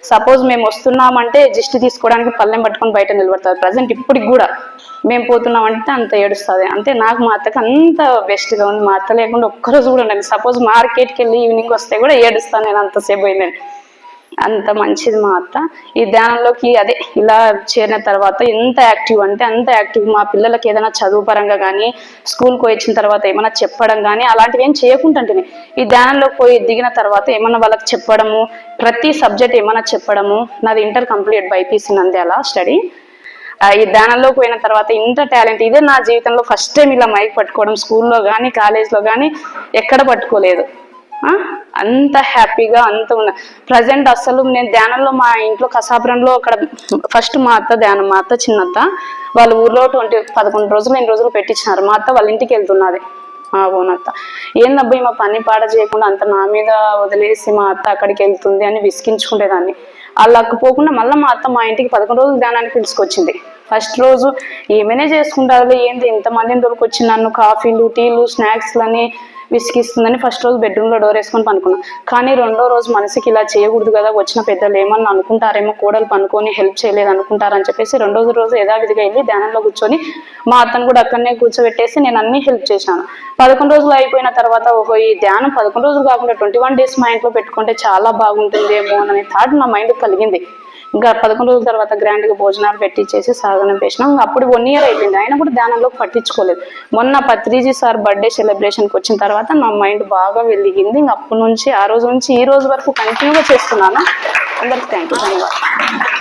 సపోజ్ మేము వస్తున్నామంటే దిష్టి తీసుకోవడానికి పళ్ళెం పట్టుకొని బయట నిలబడుతుంది. ప్రజెంట్ ఇప్పటికి కూడా మేము పోతున్నామంటే అంత ఏడుస్తుంది. అంటే నాకు మా అత్తకు అంత బెస్ట్గా ఉంది. మా అత్త లేకుండా ఒక్కరోజు కూడా ఉండండి. సపోజ్ మార్కెట్కి వెళ్ళి ఈవినింగ్ వస్తే కూడా ఏడుస్తాను నేను, అంతసేపు అయిందని. అంత మంచిది మా అత్త. ఈ ధ్యానంలోకి అదే ఇలా చేరిన తర్వాత ఎంత యాక్టివ్ అంటే అంత యాక్టివ్. మా పిల్లలకి ఏదైనా చదువు పరంగా కానీ, స్కూల్కి వచ్చిన తర్వాత ఏమైనా చెప్పడం కానీ అలాంటివి ఏం చేయకుంటుంటే, ఈ ధ్యానంలోకి పోయి దిగిన తర్వాత ఏమన్నా వాళ్ళకి చెప్పడము, ప్రతి సబ్జెక్ట్ ఏమైనా చెప్పడము. నాది inter complete BiPC Nandyal study. ఈ ధ్యానంలోకి పోయిన తర్వాత ఇంత టాలెంట్, ఇదే నా జీవితంలో ఫస్ట్ టైం ఇలా మైక్ పట్టుకోవడం. స్కూల్లో కానీ కాలేజ్లో కానీ ఎక్కడ పట్టుకోలేదు. అంత హ్యాపీగా అంత ఉన్న ప్రజెంట్ అసలు నేను ధ్యానంలో మా ఇంట్లో కసాపురంలో అక్కడ ఫస్ట్ మా అత్త ధ్యానం, మా అత్త చిన్నత్త వాళ్ళ ఊర్లో 11 రోజులు 8 రోజులు పెట్టించినారు. మా అత్త వాళ్ళ ఇంటికి వెళ్తున్నది. ఓనత్త ఏందబ్బా మా పని పాట చేయకుండా అంత నా మీద వదిలేసి మా అత్త అక్కడికి వెళ్తుంది అని విసిగించుకునేదాన్ని. వాళ్ళకు పోకుండా మళ్ళీ మా అత్త మా ఇంటికి 11 రోజులు ధ్యానానికి పిలుచుకొచ్చింది. ఫస్ట్ రోజు ఏమైనా చేసుకుంటారు, ఏంది ఇంతమందిని దొరికొచ్చి నన్ను కాఫీలు, టీలు, స్నాక్స్లని విసిగిస్తుందని ఫస్ట్ రోజు బెడ్రూమ్లో డోర్ వేసుకొని పనుకున్నాను. కానీ రెండో రోజు మనసుకి ఇలా చేయకూడదు కదా, వచ్చిన పెద్దలు ఏమన్నా అనుకుంటారేమో, కోడలు పనుకొని హెల్ప్ చేయలేదు అనుకుంటారని చెప్పేసి రెండో రోజు యథావిధిగా వెళ్ళి ధ్యానంలో కూర్చొని మా అత్తను కూడా అక్కడనే కూర్చోబెట్టేసి నేను అన్ని హెల్ప్ చేశాను. 11 రోజులు అయిపోయిన తర్వాత ఓహో ఈ ధ్యానం 11 రోజులు కాకుండా 21 days మా ఇంట్లో పెట్టుకుంటే చాలా బాగుంటుందేమో అనే థాట్ నా మైండ్ కలిగింది. ఇంకా 11 రోజుల తర్వాత గ్రాండ్గా భోజనాలు పెట్టించేసి సాగనం చేసినాం. అప్పుడు 1 year అయిపోయింది, అయినా కూడా ధ్యానంలోకి పట్టించుకోలేదు. మొన్న పత్రిజీ సార్ బర్త్డే సెలబ్రేషన్కి వచ్చిన తర్వాత నా మైండ్ బాగా వెలిగింది. ఇంకా అప్పటి నుంచి ఆ రోజు నుంచి ఈ రోజు వరకు కంటిన్యూగా చేస్తున్నాను. అందరికి థ్యాంక్ యూ, ధన్యవాదాలు.